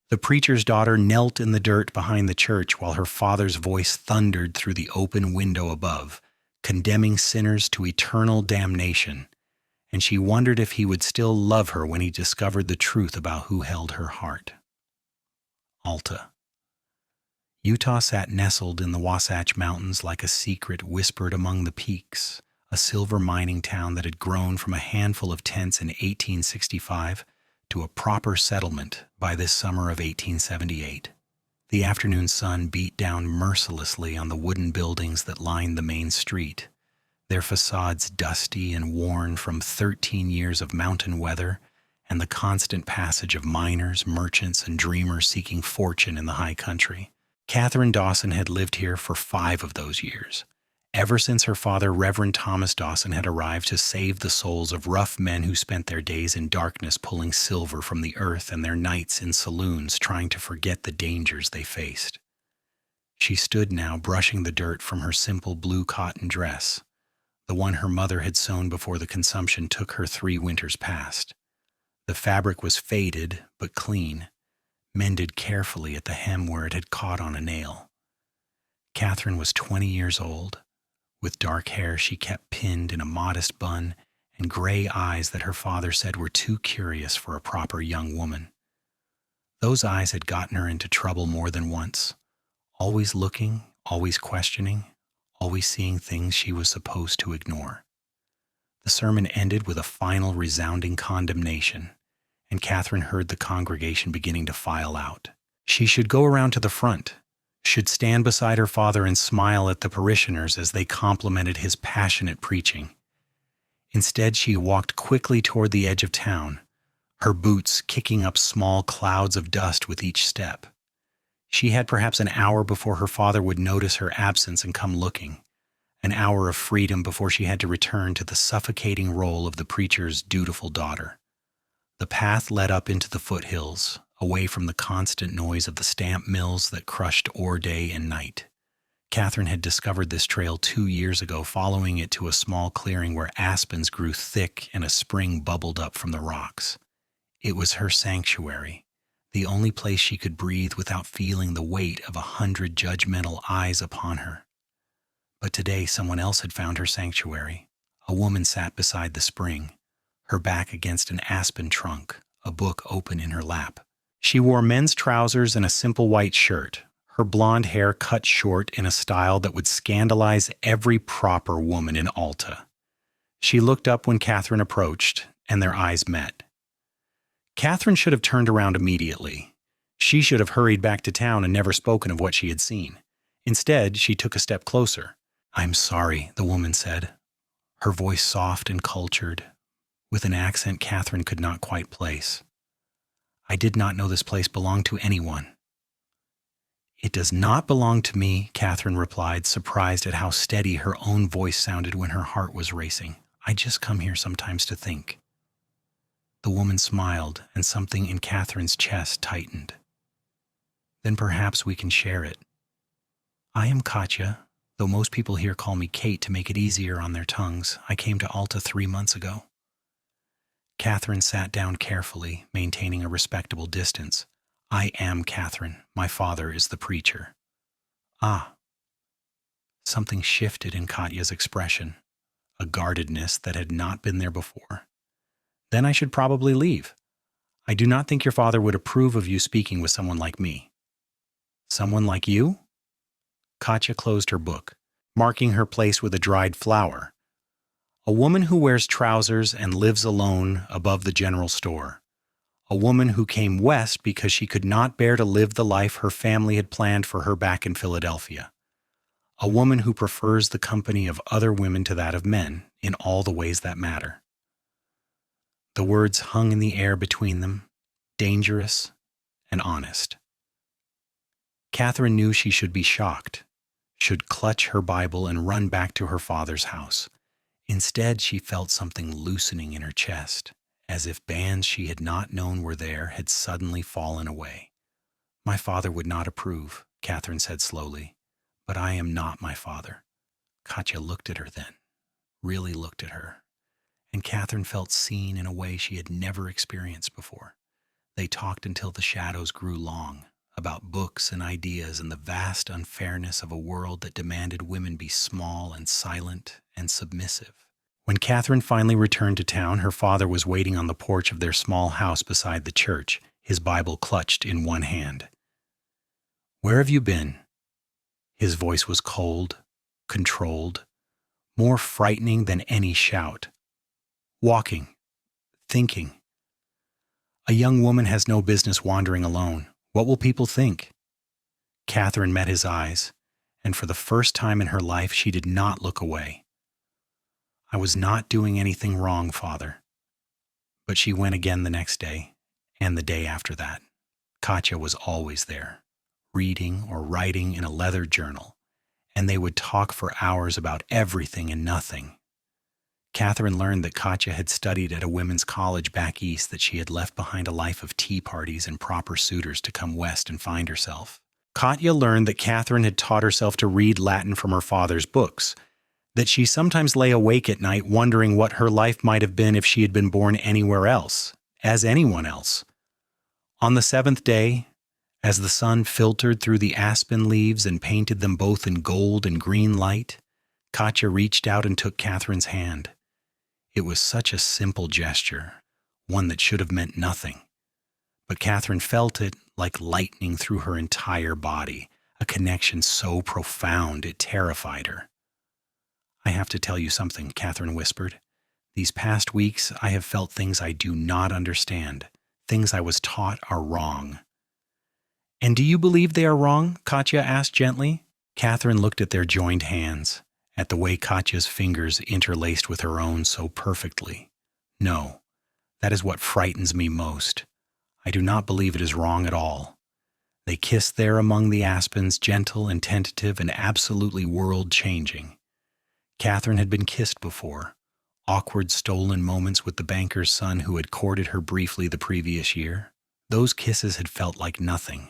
The preacher's daughter knelt in the dirt behind the church while her father's voice thundered through the open window above, condemning sinners to eternal damnation, and she wondered if he would still love her when he discovered the truth about who held her heart. Alta. Utah sat nestled in the Wasatch Mountains like a secret whispered among the peaks, a silver mining town that had grown from a handful of tents in 1865 to a proper settlement by this summer of 1878. The afternoon sun beat down mercilessly on the wooden buildings that lined the main street, their facades dusty and worn from 13 years of mountain weather and the constant passage of miners, merchants, and dreamers seeking fortune in the high country. Katherine Dawson had lived here for 5 of those years, ever since her father, Reverend Thomas Dawson, had arrived to save the souls of rough men who spent their days in darkness pulling silver from the earth and their nights in saloons trying to forget the dangers they faced. She stood now brushing the dirt from her simple blue cotton dress, the one her mother had sewn before the consumption took her 3 winters past. The fabric was faded but clean, mended carefully at the hem where it had caught on a nail. Katherine was 20 years old, with dark hair she kept pinned in a modest bun and gray eyes that her father said were too curious for a proper young woman. Those eyes had gotten her into trouble more than once, always looking, always questioning, always seeing things she was supposed to ignore. The sermon ended with a final resounding condemnation, and Katherine heard the congregation beginning to file out. She should go around to the front, should stand beside her father and smile at the parishioners as they complimented his passionate preaching. Instead, she walked quickly toward the edge of town, her boots kicking up small clouds of dust with each step. She had perhaps an hour before her father would notice her absence and come looking, an hour of freedom before she had to return to the suffocating role of the preacher's dutiful daughter. The path led up into the foothills, away from the constant noise of the stamp mills that crushed ore day and night. Katherine had discovered this trail 2 years ago, following it to a small clearing where aspens grew thick and a spring bubbled up from the rocks. It was her sanctuary, the only place she could breathe without feeling the weight of 100 judgmental eyes upon her. But today someone else had found her sanctuary. A woman sat beside the spring, her back against an aspen trunk, a book open in her lap. She wore men's trousers and a simple white shirt, her blonde hair cut short in a style that would scandalize every proper woman in Alta. She looked up when Katherine approached, and their eyes met. Katherine should have turned around immediately. She should have hurried back to town and never spoken of what she had seen. Instead, she took a step closer. "I'm sorry," the woman said, her voice soft and cultured, with an accent Katherine could not quite place. "I did not know this place belonged to anyone." "It does not belong to me," Katherine replied, surprised at how steady her own voice sounded when her heart was racing. "I just come here sometimes to think." The woman smiled, and something in Katherine's chest tightened. "Then perhaps we can share it. I am Katja, though most people here call me Kate to make it easier on their tongues. I came to Alta 3 months ago." Katherine sat down carefully, maintaining a respectable distance. "I am Katherine. My father is the preacher." "Ah." Something shifted in Katja's expression, a guardedness that had not been there before. "Then I should probably leave. I do not think your father would approve of you speaking with someone like me." "Someone like you?" Katja closed her book, marking her place with a dried flower. "A woman who wears trousers and lives alone above the general store. A woman who came west because she could not bear to live the life her family had planned for her back in Philadelphia. A woman who prefers the company of other women to that of men in all the ways that matter." The words hung in the air between them, dangerous and honest. Katherine knew she should be shocked, should clutch her Bible and run back to her father's house. Instead, she felt something loosening in her chest, as if bands she had not known were there had suddenly fallen away. "My father would not approve," Katherine said slowly, "but I am not my father." Katja looked at her then, really looked at her, and Katherine felt seen in a way she had never experienced before. They talked until the shadows grew long, about books and ideas and the vast unfairness of a world that demanded women be small and silent and submissive. When Katherine finally returned to town, her father was waiting on the porch of their small house beside the church, his Bible clutched in one hand. "Where have you been?" His voice was cold, controlled, more frightening than any shout. "Walking, thinking. A young woman has no business wandering alone. What will people think?" Katherine met his eyes, and for the first time in her life she did not look away. "I was not doing anything wrong, Father." But she went again the next day, and the day after that. Katja was always there, reading or writing in a leather journal, and they would talk for hours about everything and nothing. Katherine learned that Katja had studied at a women's college back east, that she had left behind a life of tea parties and proper suitors to come west and find herself. Katja learned that Katherine had taught herself to read Latin from her father's books, that she sometimes lay awake at night wondering what her life might have been if she had been born anywhere else, as anyone else. On the seventh day, as the sun filtered through the aspen leaves and painted them both in gold and green light, Katja reached out and took Katherine's hand. It was such a simple gesture, one that should have meant nothing. But Katherine felt it like lightning through her entire body, a connection so profound it terrified her. "I have to tell you something," Katherine whispered. "These past weeks I have felt things I do not understand, things I was taught are wrong." "And do you believe they are wrong?" Katja asked gently. Katherine looked at their joined hands, at the way Katja's fingers interlaced with her own so perfectly. "No, that is what frightens me most. I do not believe it is wrong at all." They kissed there among the aspens, gentle and tentative and absolutely world-changing. Katherine had been kissed before, awkward stolen moments with the banker's son who had courted her briefly the previous year. Those kisses had felt like nothing,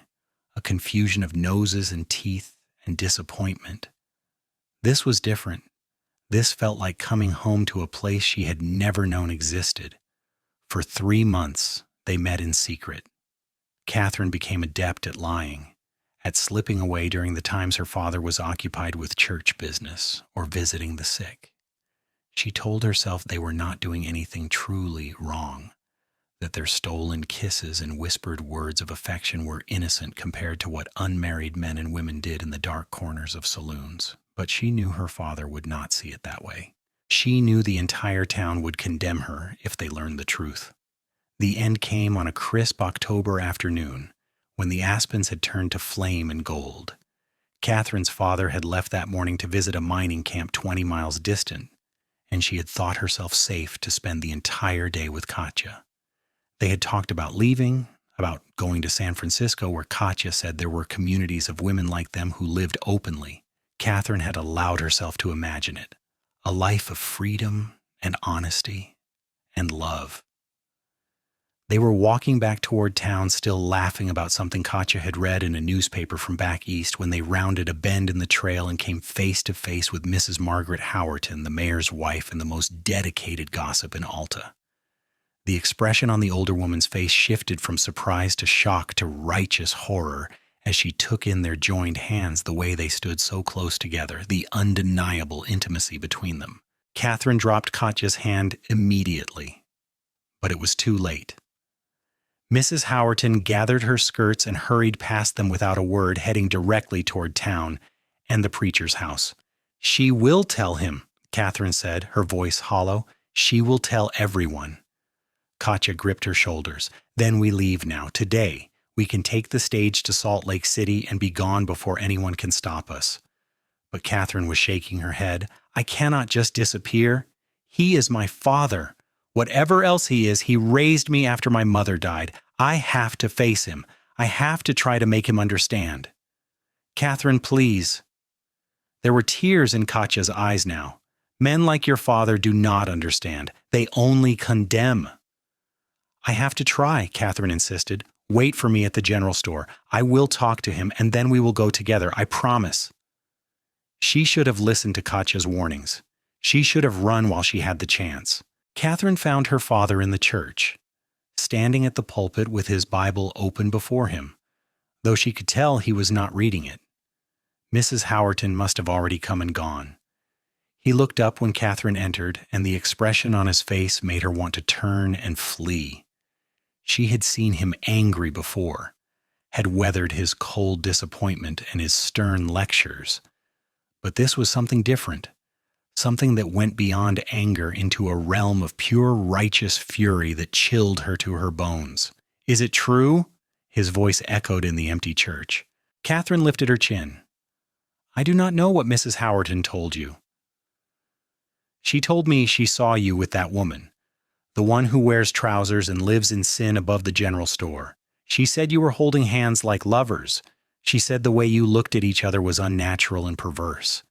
a confusion of noses and teeth and disappointment. This was different. This felt like coming home to a place she had never known existed. For 3 months, they met in secret. Katherine became adept at lying, at slipping away during the times her father was occupied with church business or visiting the sick. She told herself they were not doing anything truly wrong, that their stolen kisses and whispered words of affection were innocent compared to what unmarried men and women did in the dark corners of saloons. But she knew her father would not see it that way. She knew the entire town would condemn her if they learned the truth. The end came on a crisp October afternoon, when the aspens had turned to flame and gold. Katherine's father had left that morning to visit a mining camp 20 miles distant, and she had thought herself safe to spend the entire day with Katja. They had talked about leaving, about going to San Francisco, where Katja said there were communities of women like them who lived openly. Katherine had allowed herself to imagine it, a life of freedom and honesty and love. They were walking back toward town, still laughing about something Katja had read in a newspaper from back east, when they rounded a bend in the trail and came face to face with Mrs. Margaret Howerton, the mayor's wife and the most dedicated gossip in Alta. The expression on the older woman's face shifted from surprise to shock to righteous horror as she took in their joined hands, the way they stood so close together, the undeniable intimacy between them. Katherine dropped Katja's hand immediately, but it was too late. Mrs. Howerton gathered her skirts and hurried past them without a word, heading directly toward town and the preacher's house. "She will tell him," Katherine said, her voice hollow. "She will tell everyone." Katja gripped her shoulders. "Then we leave now, today. We can take the stage to Salt Lake City and be gone before anyone can stop us." But Katherine was shaking her head. "I cannot just disappear. He is my father. Whatever else he is, he raised me after my mother died. I have to face him. I have to try to make him understand." "Katherine, please." There were tears in Katja's eyes now. "Men like your father do not understand. They only condemn." "I have to try," Katherine insisted. "Wait for me at the general store. I will talk to him, and then we will go together. I promise." She should have listened to Katja's warnings. She should have run while she had the chance. Katherine found her father in the church, standing at the pulpit with his Bible open before him, though she could tell he was not reading it. Mrs. Howerton must have already come and gone. He looked up when Katherine entered, and the expression on his face made her want to turn and flee. She had seen him angry before, had weathered his cold disappointment and his stern lectures. But this was something different, something that went beyond anger into a realm of pure righteous fury that chilled her to her bones. "Is it true?" His voice echoed in the empty church. Katherine lifted her chin. "I do not know what Mrs. Howerton told you." "She told me she saw you with that woman, the one who wears trousers and lives in sin above the general store. She said you were holding hands like lovers. She said the way you looked at each other was unnatural and perverse."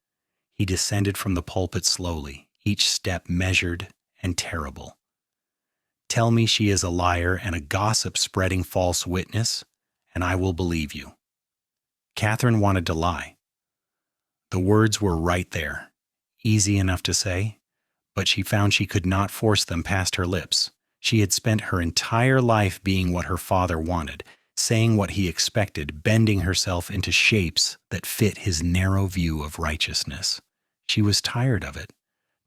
He descended from the pulpit slowly, each step measured and terrible. "Tell me she is a liar and a gossip spreading false witness, and I will believe you." Katherine wanted to lie. The words were right there, easy enough to say, but she found she could not force them past her lips. She had spent her entire life being what her father wanted, saying what he expected, bending herself into shapes that fit his narrow view of righteousness. She was tired of it,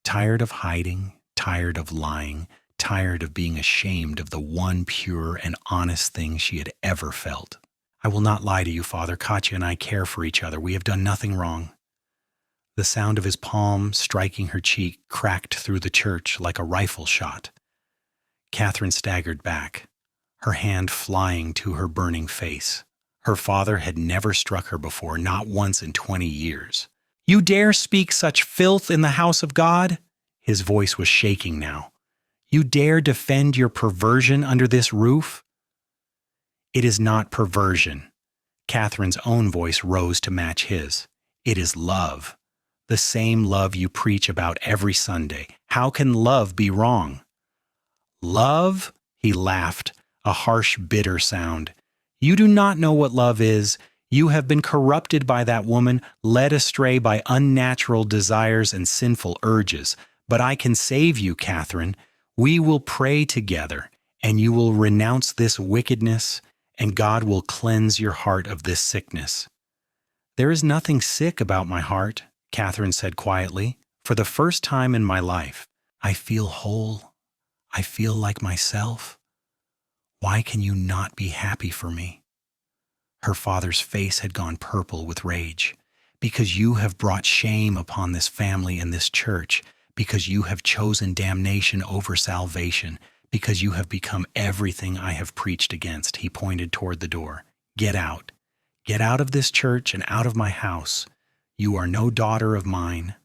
tired of hiding, tired of lying, tired of being ashamed of the one pure and honest thing she had ever felt. "I will not lie to you, Father. Katja and I care for each other. We have done nothing wrong." The sound of his palm striking her cheek cracked through the church like a rifle shot. Katherine staggered back, her hand flying to her burning face. Her father had never struck her before, not once in 20 years. "You dare speak such filth in the house of God?" His voice was shaking now. "You dare defend your perversion under this roof?" "It is not perversion." Katherine's own voice rose to match his. "It is love. The same love you preach about every Sunday. How can love be wrong?" "Love?" He laughed, a harsh, bitter sound. "You do not know what love is. You have been corrupted by that woman, led astray by unnatural desires and sinful urges. But I can save you, Katherine. We will pray together, and you will renounce this wickedness, and God will cleanse your heart of this sickness." "There is nothing sick about my heart," Katherine said quietly. "For the first time in my life, I feel whole. I feel like myself. Why can you not be happy for me?" Her father's face had gone purple with rage. "Because you have brought shame upon this family and this church, because you have chosen damnation over salvation, because you have become everything I have preached against." He pointed toward the door. "Get out. Get out of this church and out of my house. You are no daughter of mine."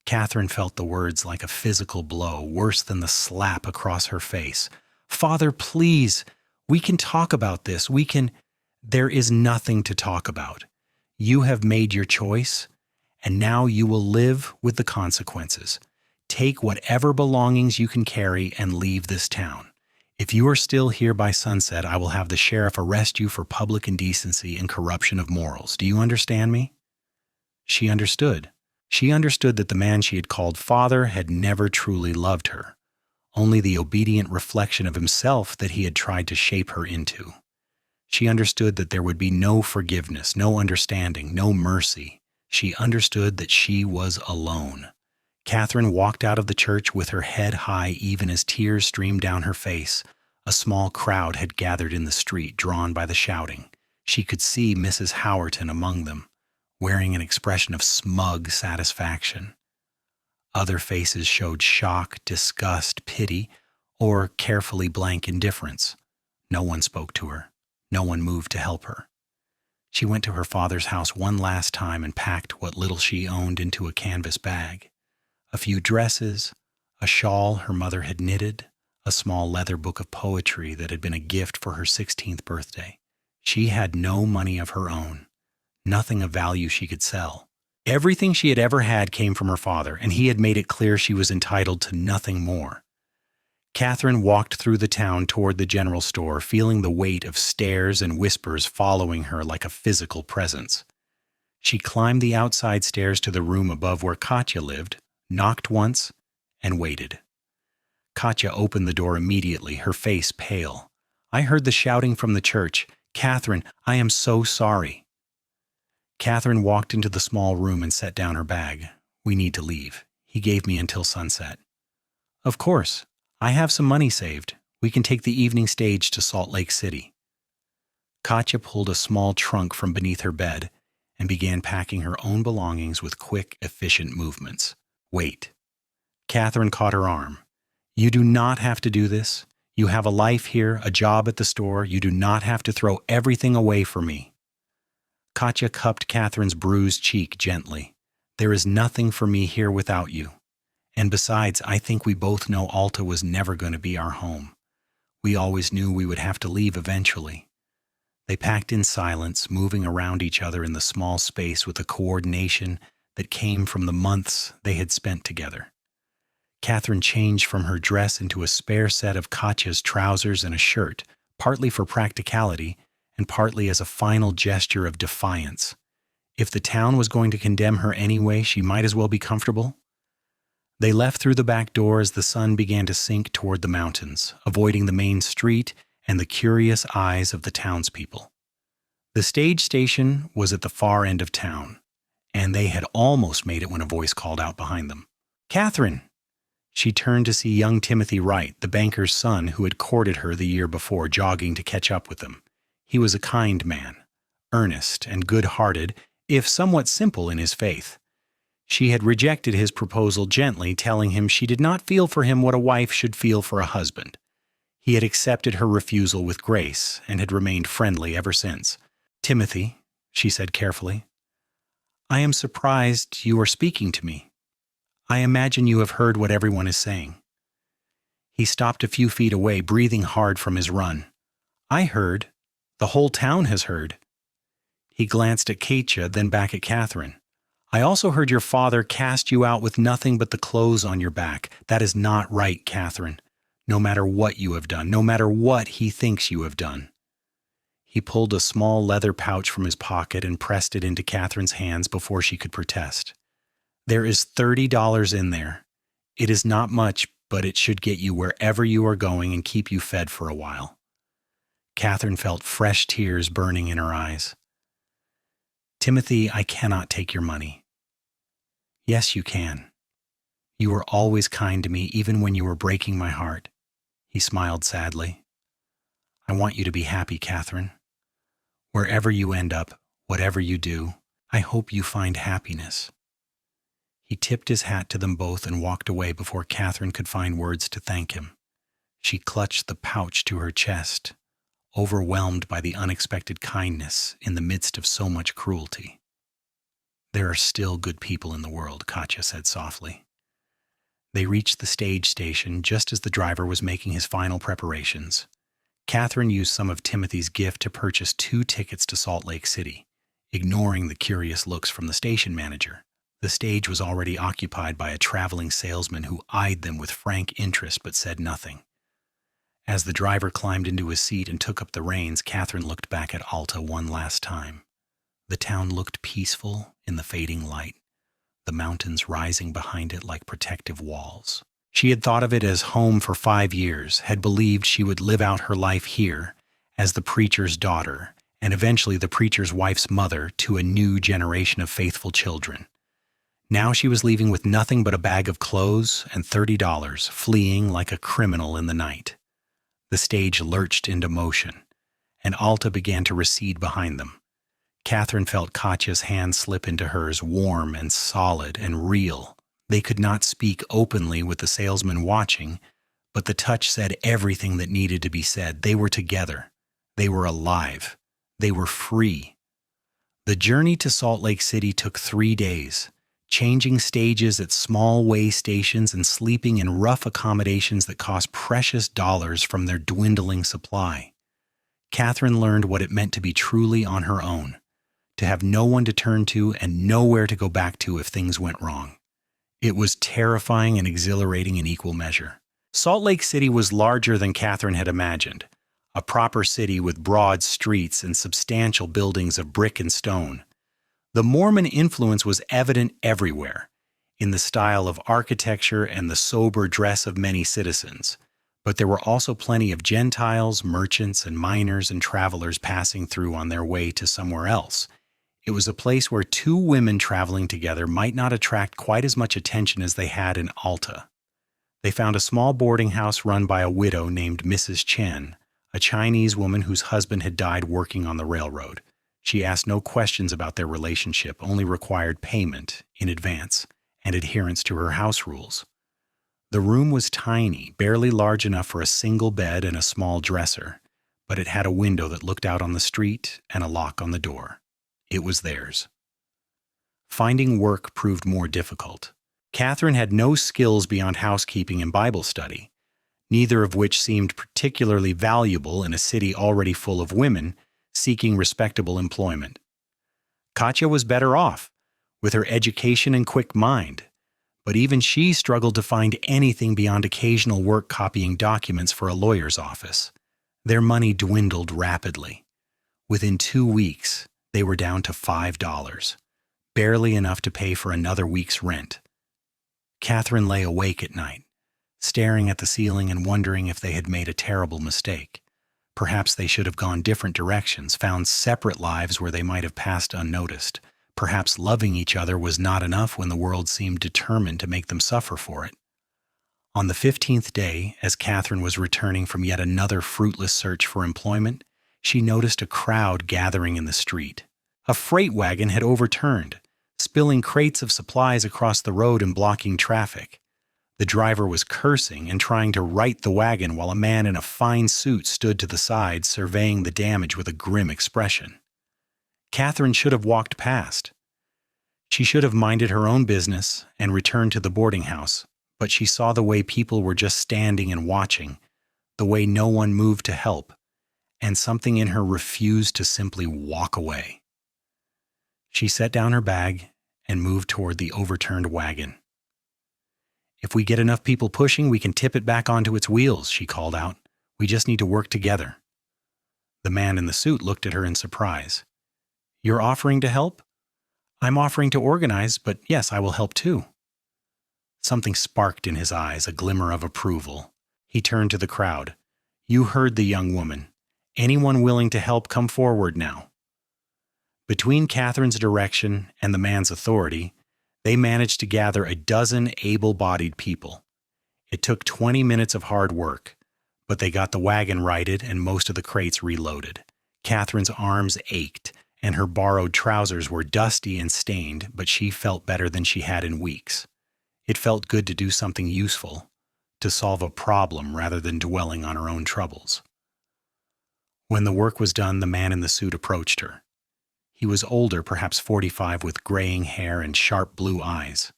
Katherine felt the words like a physical blow, worse than the slap across her face. "Father, please, we can talk about this. We can—" "There is nothing to talk about. You have made your choice, and now you will live with the consequences. Take whatever belongings you can carry and leave this town. If you are still here by sunset, I will have the sheriff arrest you for public indecency and corruption of morals. Do you understand me?" She understood. She understood that the man she had called father had never truly loved her, only the obedient reflection of himself that he had tried to shape her into. She understood that there would be no forgiveness, no understanding, no mercy. She understood that she was alone. Katherine walked out of the church with her head high even as tears streamed down her face. A small crowd had gathered in the street, drawn by the shouting. She could see Mrs. Howerton among them, wearing an expression of smug satisfaction. Other faces showed shock, disgust, pity, or carefully blank indifference. No one spoke to her. No one moved to help her. She went to her father's house one last time and packed what little she owned into a canvas bag. A few dresses, a shawl her mother had knitted, a small leather book of poetry that had been a gift for her 16th birthday. She had no money of her own, nothing of value she could sell. Everything she had ever had came from her father, and he had made it clear she was entitled to nothing more. Katherine walked through the town toward the general store, feeling the weight of stares and whispers following her like a physical presence. She climbed the outside stairs to the room above where Katja lived, knocked once, and waited. Katja opened the door immediately, her face pale. I heard the shouting from the church. Katherine, I am so sorry. Katherine walked into the small room and set down her bag. We need to leave. He gave me until sunset. Of course. I have some money saved. We can take the evening stage to Salt Lake City. Katja pulled a small trunk from beneath her bed and began packing her own belongings with quick, efficient movements. Wait. Katherine caught her arm. You do not have to do this. You have a life here, a job at the store. You do not have to throw everything away for me. Katja cupped Katherine's bruised cheek gently. There is nothing for me here without you. And besides, I think we both know Alta was never going to be our home. We always knew we would have to leave eventually. They packed in silence, moving around each other in the small space with a coordination that came from the months they had spent together. Katherine changed from her dress into a spare set of Katja's trousers and a shirt, partly for practicality and partly as a final gesture of defiance. If the town was going to condemn her anyway, she might as well be comfortable. They left through the back door as the sun began to sink toward the mountains, avoiding the main street and the curious eyes of the townspeople. The stage station was at the far end of town, and they had almost made it when a voice called out behind them. Katherine! She turned to see young Timothy Wright, the banker's son who had courted her the year before, jogging to catch up with them. He was a kind man, earnest and good-hearted, if somewhat simple in his faith. She had rejected his proposal gently, telling him she did not feel for him what a wife should feel for a husband. He had accepted her refusal with grace and had remained friendly ever since. Timothy, she said carefully, I am surprised you are speaking to me. I imagine you have heard what everyone is saying. He stopped a few feet away, breathing hard from his run. I heard. The whole town has heard. He glanced at Katja, then back at Katherine. I also heard your father cast you out with nothing but the clothes on your back. That is not right, Katherine. No matter what you have done, no matter what he thinks you have done. He pulled a small leather pouch from his pocket and pressed it into Katherine's hands before she could protest. There is $30 in there. It is not much, but it should get you wherever you are going and keep you fed for a while. Katherine felt fresh tears burning in her eyes. Timothy, I cannot take your money. Yes, you can. You were always kind to me, even when you were breaking my heart. He smiled sadly. I want you to be happy, Katherine. Wherever you end up, whatever you do, I hope you find happiness. He tipped his hat to them both and walked away before Katherine could find words to thank him. She clutched the pouch to her chest, overwhelmed by the unexpected kindness in the midst of so much cruelty. There are still good people in the world, Katja said softly. They reached the stage station just as the driver was making his final preparations. Katherine used some of Timothy's gift to purchase 2 tickets to Salt Lake City, ignoring the curious looks from the station manager. The stage was already occupied by a traveling salesman who eyed them with frank interest but said nothing. As the driver climbed into his seat and took up the reins, Katherine looked back at Alta one last time. The town looked peaceful in the fading light, the mountains rising behind it like protective walls. She had thought of it as home for 5 years, had believed she would live out her life here as the preacher's daughter, and eventually the preacher's wife's mother to a new generation of faithful children. Now she was leaving with nothing but a bag of clothes and $30, fleeing like a criminal in the night. The stage lurched into motion, and Alta began to recede behind them. Katherine felt Katja's hand slip into hers, warm and solid and real. They could not speak openly with the salesman watching, but the touch said everything that needed to be said. They were together. They were alive. They were free. The journey to Salt Lake City took 3 days, changing stages at small way stations and sleeping in rough accommodations that cost precious dollars from their dwindling supply. Katherine learned what it meant to be truly on her own, to have no one to turn to and nowhere to go back to if things went wrong. It was terrifying and exhilarating in equal measure. Salt Lake City was larger than Katherine had imagined, a proper city with broad streets and substantial buildings of brick and stone. The Mormon influence was evident everywhere. in the style of architecture and the sober dress of many citizens, but there were also plenty of Gentiles, merchants, and miners and travelers passing through on their way to somewhere else. It was a place where two women traveling together might not attract quite as much attention as they had in Alta. They found a small boarding house run by a widow named Mrs. Chen, a Chinese woman whose husband had died working on the railroad. She asked no questions about their relationship, only required payment in advance and adherence to her house rules. The room was tiny, barely large enough for a single bed and a small dresser, but it had a window that looked out on the street and a lock on the door. It was theirs. Finding work proved more difficult. Katherine had no skills beyond housekeeping and Bible study, neither of which seemed particularly valuable in a city already full of women seeking respectable employment. Katja was better off, with her education and quick mind, but even she struggled to find anything beyond occasional work copying documents for a lawyer's office. Their money dwindled rapidly. Within 2 weeks, they were down to $5, barely enough to pay for another week's rent. Katherine lay awake at night, staring at the ceiling and wondering if they had made a terrible mistake. Perhaps they should have gone different directions, found separate lives where they might have passed unnoticed. Perhaps loving each other was not enough when the world seemed determined to make them suffer for it. On the 15th day, as Katherine was returning from yet another fruitless search for employment, she noticed a crowd gathering in the street. A freight wagon had overturned, spilling crates of supplies across the road and blocking traffic. The driver was cursing and trying to right the wagon while a man in a fine suit stood to the side, surveying the damage with a grim expression. Katherine should have walked past. She should have minded her own business and returned to the boarding house, but she saw the way people were just standing and watching, the way no one moved to help, and something in her refused to simply walk away. She set down her bag and moved toward the overturned wagon. "If we get enough people pushing, we can tip it back onto its wheels," she called out. "We just need to work together." The man in the suit looked at her in surprise. "You're offering to help?" "I'm offering to organize, but yes, I will help too." Something sparked in his eyes, a glimmer of approval. He turned to the crowd. "You heard the young woman. Anyone willing to help, come forward now." Between Katherine's direction and the man's authority, they managed to gather a dozen able-bodied people. It took 20 minutes of hard work, but they got the wagon righted and most of the crates reloaded. Katherine's arms ached, and her borrowed trousers were dusty and stained, but she felt better than she had in weeks. It felt good to do something useful, to solve a problem rather than dwelling on her own troubles. When the work was done, the man in the suit approached her. He was older, perhaps 45, with graying hair and sharp blue eyes.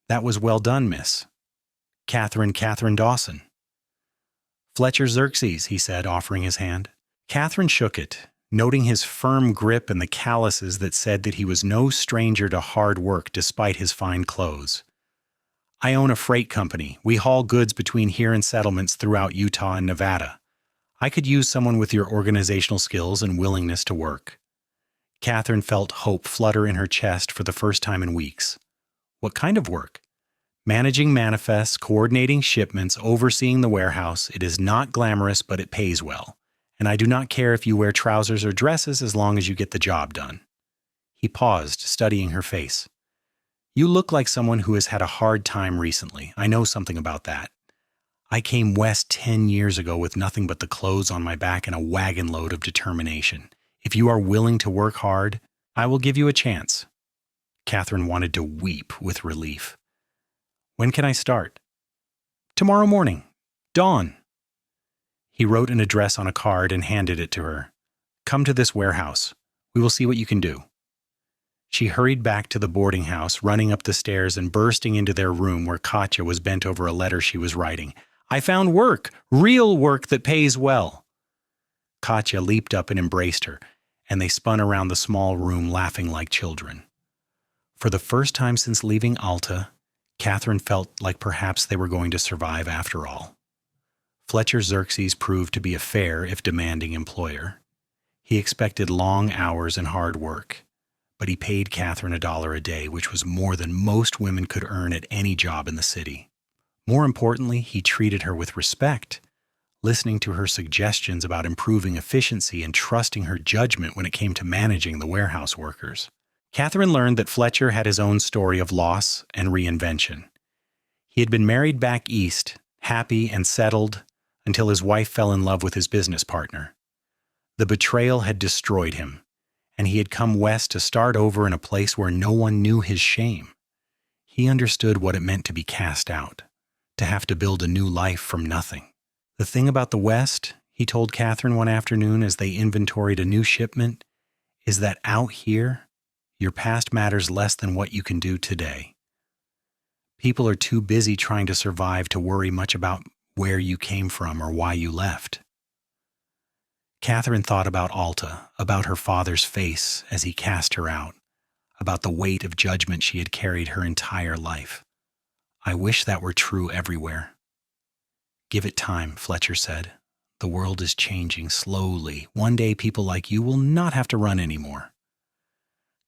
"That was well done, miss. Katherine Dawson." "Fletcher Xerxes," he said, offering his hand. Katherine shook it, noting his firm grip and the calluses that said that he was no stranger to hard work despite his fine clothes. "I own a freight company. We haul goods between here and settlements throughout Utah and Nevada. I could use someone with your organizational skills and willingness to work." Katherine felt hope flutter in her chest for the first time in weeks. "What kind of work?" "Managing manifests, coordinating shipments, overseeing the warehouse. It is not glamorous, but it pays well. And I do not care if you wear trousers or dresses as long as you get the job done." He paused, studying her face. "You look like someone who has had a hard time recently. I know something about that. I came west 10 years ago with nothing but the clothes on my back and a wagon load of determination. If you are willing to work hard, I will give you a chance." Katherine wanted to weep with relief. "When can I start?" "Tomorrow morning. Dawn." He wrote an address on a card and handed it to her. "Come to this warehouse. We will see what you can do." She hurried back to the boarding house, running up the stairs and bursting into their room where Katja was bent over a letter she was writing. "I found work, real work that pays well." Katja leaped up and embraced her, and they spun around the small room laughing like children. For the first time since leaving Alta, Katherine felt like perhaps they were going to survive after all. Fletcher Xerxes proved to be a fair, if demanding, employer. He expected long hours and hard work, but he paid Katherine $1 a day, which was more than most women could earn at any job in the city. More importantly, he treated her with respect, listening to her suggestions about improving efficiency and trusting her judgment when it came to managing the warehouse workers. Katherine learned that Fletcher had his own story of loss and reinvention. He had been married back east, happy and settled, until his wife fell in love with his business partner. The betrayal had destroyed him, and he had come west to start over in a place where no one knew his shame. He understood what it meant to be cast out, to have to build a new life from nothing. The thing about the West, he told Katherine one afternoon as they inventoried a new shipment, is that out here, your past matters less than what you can do today. People are too busy trying to survive to worry much about where you came from or why you left. Katherine thought about Alta, about her father's face as he cast her out, about the weight of judgment she had carried her entire life. I wish that were true everywhere. Give it time, Fletcher said. The world is changing slowly. One day people like you will not have to run anymore.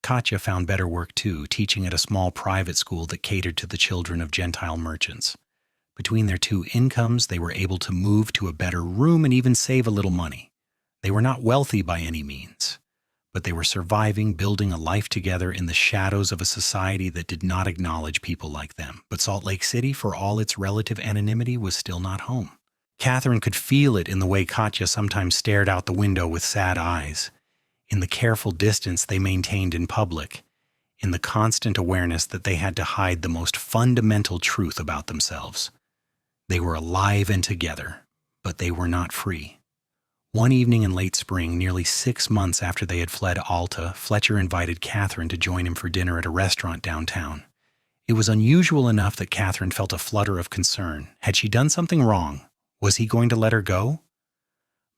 Katja found better work too, teaching at a small private school that catered to the children of Gentile merchants. Between their two incomes, they were able to move to a better room and even save a little money. They were not wealthy by any means, but they were surviving, building a life together in the shadows of a society that did not acknowledge people like them. But Salt Lake City, for all its relative anonymity, was still not home. Katherine could feel it in the way Katja sometimes stared out the window with sad eyes, in the careful distance they maintained in public, in the constant awareness that they had to hide the most fundamental truth about themselves. They were alive and together, but they were not free. One evening in late spring, nearly 6 months after they had fled Alta, Fletcher invited Katherine to join him for dinner at a restaurant downtown. It was unusual enough that Katherine felt a flutter of concern. Had she done something wrong? Was he going to let her go?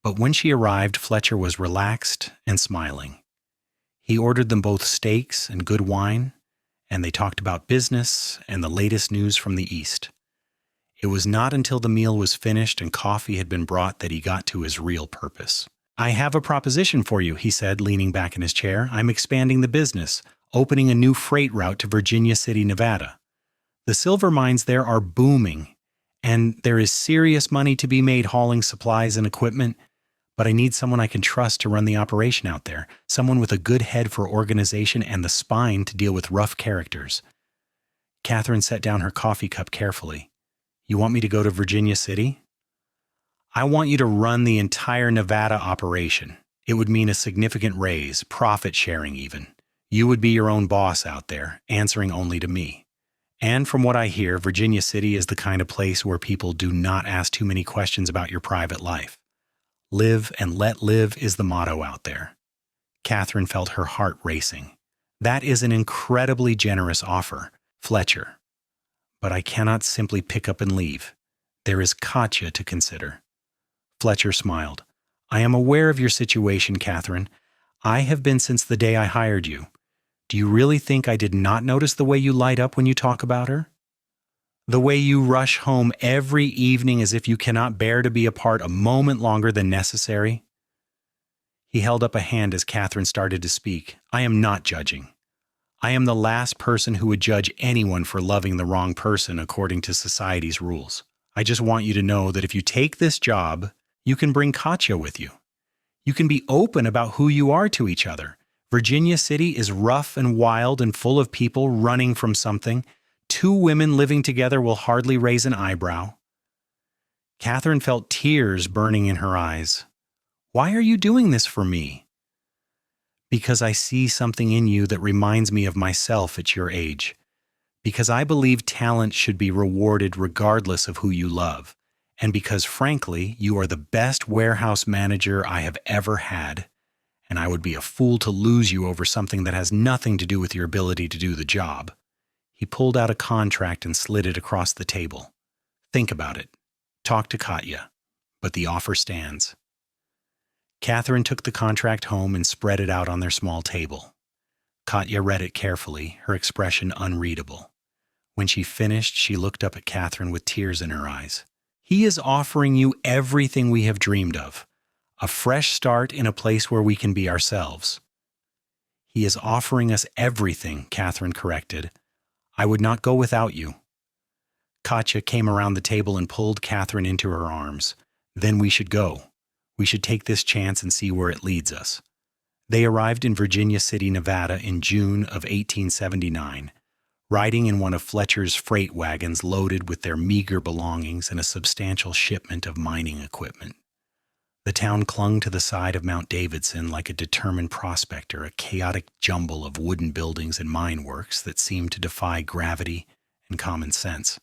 But when she arrived, Fletcher was relaxed and smiling. He ordered them both steaks and good wine, and they talked about business and the latest news from the East. It was not until the meal was finished and coffee had been brought that he got to his real purpose. I have a proposition for you, he said, leaning back in his chair. I'm expanding the business, opening a new freight route to Virginia City, Nevada. The silver mines there are booming, and there is serious money to be made hauling supplies and equipment, but I need someone I can trust to run the operation out there, someone with a good head for organization and the spine to deal with rough characters. Katherine set down her coffee cup carefully. You want me to go to Virginia City? I want you to run the entire Nevada operation. It would mean a significant raise, profit sharing even. You would be your own boss out there, answering only to me. And from what I hear, Virginia City is the kind of place where people do not ask too many questions about your private life. Live and let live is the motto out there. Katherine felt her heart racing. That is an incredibly generous offer, Fletcher. But I cannot simply pick up and leave. There is Katja to consider. Fletcher smiled. I am aware of your situation, Katherine. I have been since the day I hired you. Do you really think I did not notice the way you light up when you talk about her? The way you rush home every evening as if you cannot bear to be apart a moment longer than necessary? He held up a hand as Katherine started to speak. I am not judging. I am the last person who would judge anyone for loving the wrong person according to society's rules. I just want you to know that if you take this job, you can bring Katja with you. You can be open about who you are to each other. Virginia City is rough and wild and full of people running from something. 2 women living together will hardly raise an eyebrow. Katherine felt tears burning in her eyes. Why are you doing this for me? Because I see something in you that reminds me of myself at your age. Because I believe talent should be rewarded regardless of who you love. And because, frankly, you are the best warehouse manager I have ever had, and I would be a fool to lose you over something that has nothing to do with your ability to do the job. He pulled out a contract and slid it across the table. Think about it. Talk to Katja. But the offer stands. Katherine took the contract home and spread it out on their small table. Katja read it carefully, her expression unreadable. When she finished, she looked up at Katherine with tears in her eyes. He is offering you everything we have dreamed of. A fresh start in a place where we can be ourselves. He is offering us everything, Katherine corrected. I would not go without you. Katja came around the table and pulled Katherine into her arms. Then we should go. We should take this chance and see where it leads us. They arrived in Virginia City, Nevada in June of 1879, riding in one of Fletcher's freight wagons loaded with their meager belongings and a substantial shipment of mining equipment. The town clung to the side of Mount Davidson like a determined prospector, a chaotic jumble of wooden buildings and mine works that seemed to defy gravity and common sense.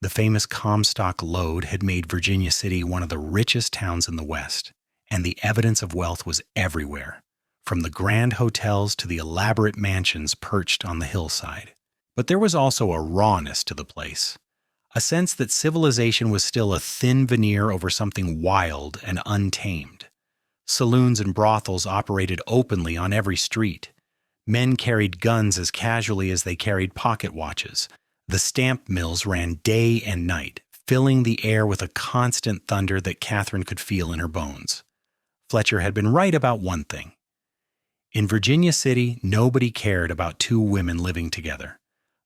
The famous Comstock lode had made Virginia City one of the richest towns in the West, and the evidence of wealth was everywhere, from the grand hotels to the elaborate mansions perched on the hillside. But there was also a rawness to the place, a sense that civilization was still a thin veneer over something wild and untamed. Saloons and brothels operated openly on every street. Men carried guns as casually as they carried pocket watches. The stamp mills ran day and night, filling the air with a constant thunder that Katherine could feel in her bones. Fletcher had been right about one thing. In Virginia City, nobody cared about two women living together.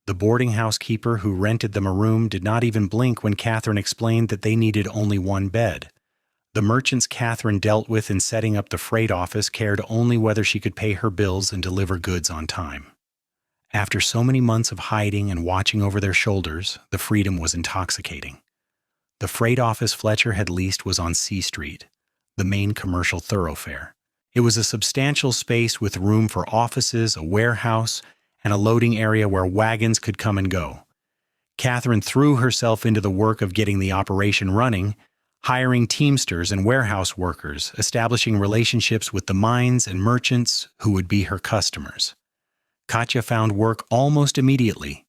The boarding house keeper who rented them a room did not even blink when Katherine explained that they needed only one bed. The merchants Katherine dealt with in setting up the freight office cared only whether she could pay her bills and deliver goods on time. After so many months of hiding and watching over their shoulders, the freedom was intoxicating. The freight office Fletcher had leased was on C Street, the main commercial thoroughfare. It was a substantial space with room for offices, a warehouse, and a loading area where wagons could come and go. Katherine threw herself into the work of getting the operation running, hiring teamsters and warehouse workers, establishing relationships with the mines and merchants who would be her customers. Katja found work almost immediately,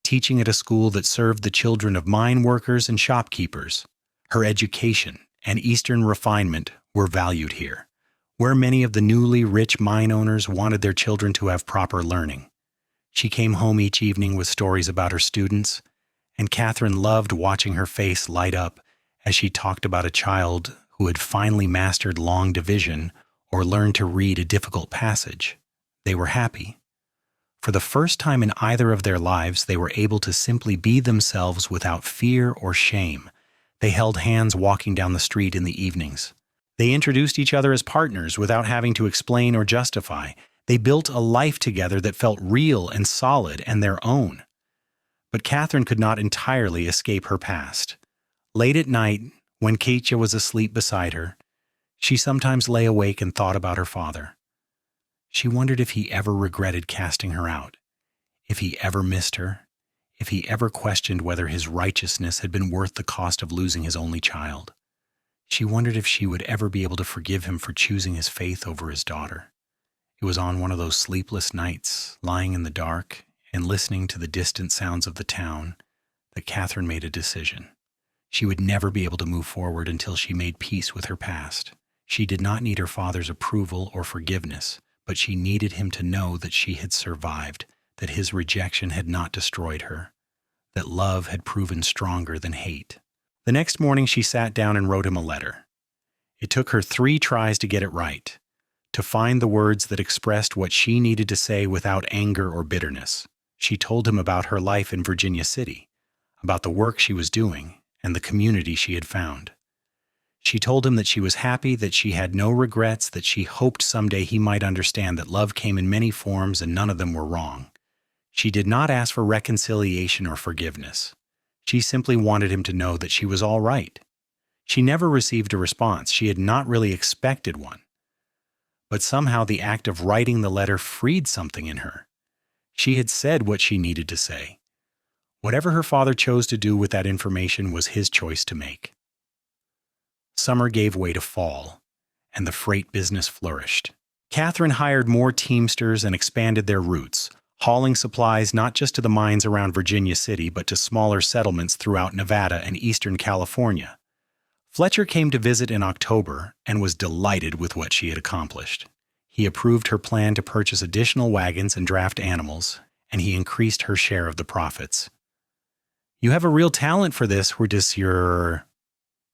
teaching at a school that served the children of mine workers and shopkeepers. Her education and Eastern refinement were valued here, where many of the newly rich mine owners wanted their children to have proper learning. She came home each evening with stories about her students, and Katherine loved watching her face light up as she talked about a child who had finally mastered long division or learned to read a difficult passage. They were happy. For the first time in either of their lives, they were able to simply be themselves without fear or shame. They held hands walking down the street in the evenings. They introduced each other as partners without having to explain or justify. They built a life together that felt real and solid and their own. But Katherine could not entirely escape her past. Late at night, when Katja was asleep beside her, she sometimes lay awake and thought about her father. She wondered if he ever regretted casting her out, if he ever missed her, if he ever questioned whether his righteousness had been worth the cost of losing his only child. She wondered if she would ever be able to forgive him for choosing his faith over his daughter. It was on one of those sleepless nights, lying in the dark and listening to the distant sounds of the town, that Katherine made a decision. She would never be able to move forward until she made peace with her past. She did not need her father's approval or forgiveness, but she needed him to know that she had survived, that his rejection had not destroyed her, that love had proven stronger than hate. The next morning she sat down and wrote him a letter. It took her 3 tries to get it right, to find the words that expressed what she needed to say without anger or bitterness. She told him about her life in Virginia City, about the work she was doing, and the community she had found. She told him that she was happy, that she had no regrets, that she hoped someday he might understand that love came in many forms and none of them were wrong. She did not ask for reconciliation or forgiveness. She simply wanted him to know that she was all right. She never received a response. She had not really expected one. But somehow the act of writing the letter freed something in her. She had said what she needed to say. Whatever her father chose to do with that information was his choice to make. Summer gave way to fall, and the freight business flourished. Katherine hired more teamsters and expanded their routes, hauling supplies not just to the mines around Virginia City, but to smaller settlements throughout Nevada and eastern California. Fletcher came to visit in October and was delighted with what she had accomplished. He approved her plan to purchase additional wagons and draft animals, and he increased her share of the profits. "You have a real talent for this, Monsieur,"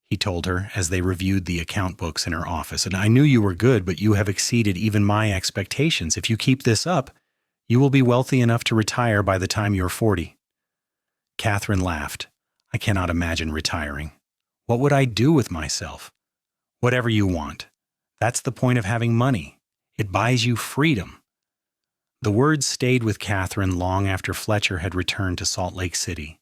he told her as they reviewed the account books in her office. "And I knew you were good, but you have exceeded even my expectations. If you keep this up, you will be wealthy enough to retire by the time you're 40. Katherine laughed. "I cannot imagine retiring. What would I do with myself?" "Whatever you want. That's the point of having money. It buys you freedom." The words stayed with Katherine long after Fletcher had returned to Salt Lake City.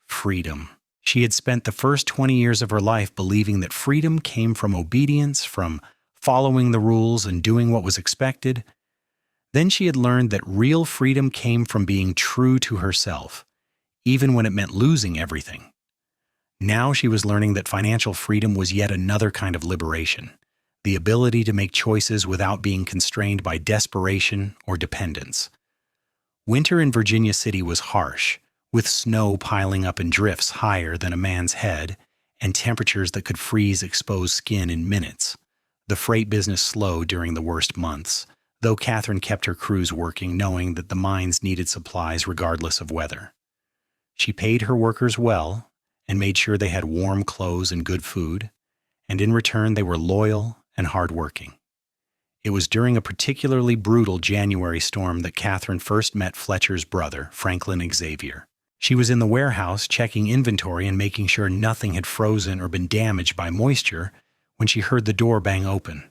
Freedom. She had spent the first 20 years of her life believing that freedom came from obedience, from following the rules and doing what was expected. Then she had learned that real freedom came from being true to herself, even when it meant losing everything. Now she was learning that financial freedom was yet another kind of liberation, the ability to make choices without being constrained by desperation or dependence. Winter in Virginia City was harsh, with snow piling up in drifts higher than a man's head and temperatures that could freeze exposed skin in minutes. The freight business slowed during the worst months, though Katherine kept her crews working, knowing that the mines needed supplies regardless of weather. She paid her workers well and made sure they had warm clothes and good food, and in return they were loyal and hardworking. It was during a particularly brutal January storm that Katherine first met Fletcher's brother, Franklin Xavier. She was in the warehouse checking inventory and making sure nothing had frozen or been damaged by moisture when she heard the door bang open.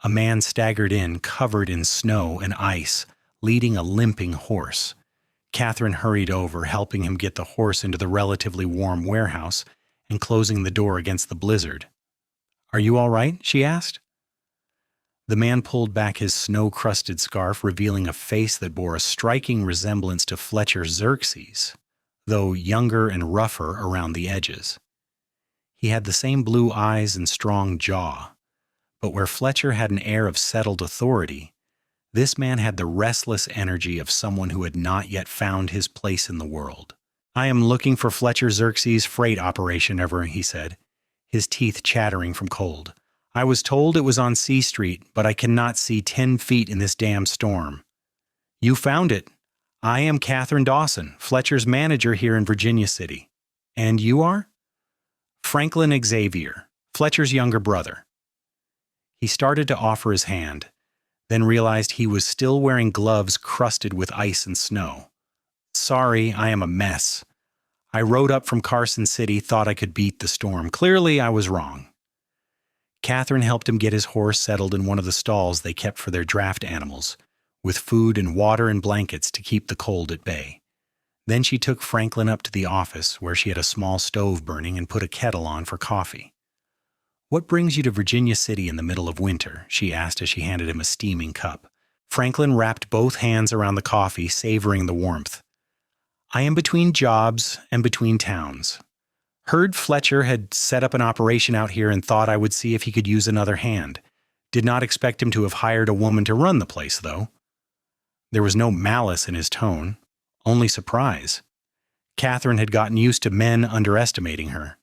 A man staggered in, covered in snow and ice, leading a limping horse. Katherine hurried over, helping him get the horse into the relatively warm warehouse and closing the door against the blizzard. "Are you all right?" she asked. The man pulled back his snow-crusted scarf, revealing a face that bore a striking resemblance to Fletcher Xerxes, though younger and rougher around the edges. He had the same blue eyes and strong jaw, but where Fletcher had an air of settled authority, this man had the restless energy of someone who had not yet found his place in the world. "I am looking for Fletcher Xerxes' freight operation," he said, his teeth chattering from cold. "I was told it was on C Street, but I cannot see 10 feet in this damn storm." "You found it. I am Katherine Dawson, Fletcher's manager here in Virginia City." "And you are?" "Franklin Xavier, Fletcher's younger brother." He started to offer his hand, then realized he was still wearing gloves crusted with ice and snow. "Sorry, I am a mess. I rode up from Carson City, thought I could beat the storm. Clearly, I was wrong." Katherine helped him get his horse settled in one of the stalls they kept for their draft animals, with food and water and blankets to keep the cold at bay. Then she took Franklin up to the office, where she had a small stove burning, and put a kettle on for coffee. "What brings you to Virginia City in the middle of winter?" she asked as she handed him a steaming cup. Franklin wrapped both hands around the coffee, savoring the warmth. "I am between jobs and between towns. Heard Fletcher had set up an operation out here and thought I would see if he could use another hand. Did not expect him to have hired a woman to run the place, though." There was no malice in his tone, only surprise. Katherine had gotten used to men underestimating her.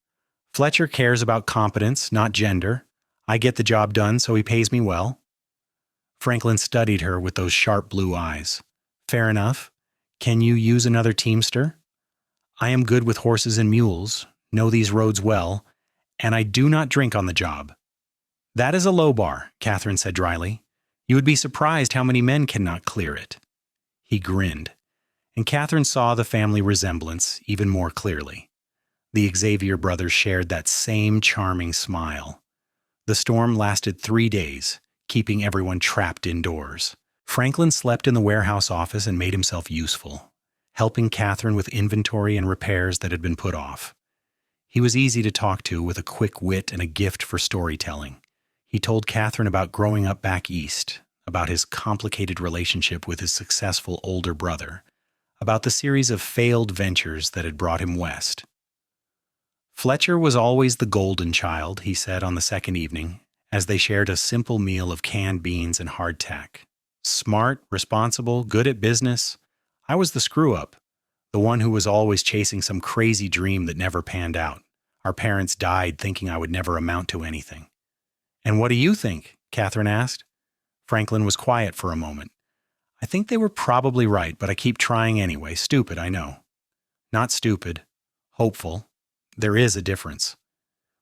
"Fletcher cares about competence, not gender. I get the job done, so he pays me well." Franklin studied her with those sharp blue eyes. "Fair enough. Can you use another teamster?" "I am good with horses and mules, know these roads well, and I do not drink on the job." "That is a low bar," Katherine said dryly. "You would be surprised how many men cannot clear it." He grinned, and Katherine saw the family resemblance even more clearly. The Xavier brothers shared that same charming smile. The storm lasted 3 days, keeping everyone trapped indoors. Franklin slept in the warehouse office and made himself useful, helping Katherine with inventory and repairs that had been put off. He was easy to talk to, with a quick wit and a gift for storytelling. He told Katherine about growing up back east, about his complicated relationship with his successful older brother, about the series of failed ventures that had brought him west. "Fletcher was always the golden child," he said on the second evening, as they shared a simple meal of canned beans and hardtack. "Smart, responsible, good at business. I was the screw-up, the one who was always chasing some crazy dream that never panned out. Our parents died thinking I would never amount to anything." "And what do you think?" Katherine asked. Franklin was quiet for a moment. "I think they were probably right, but I keep trying anyway. Stupid, I know." "Not stupid. Hopeful. There is a difference."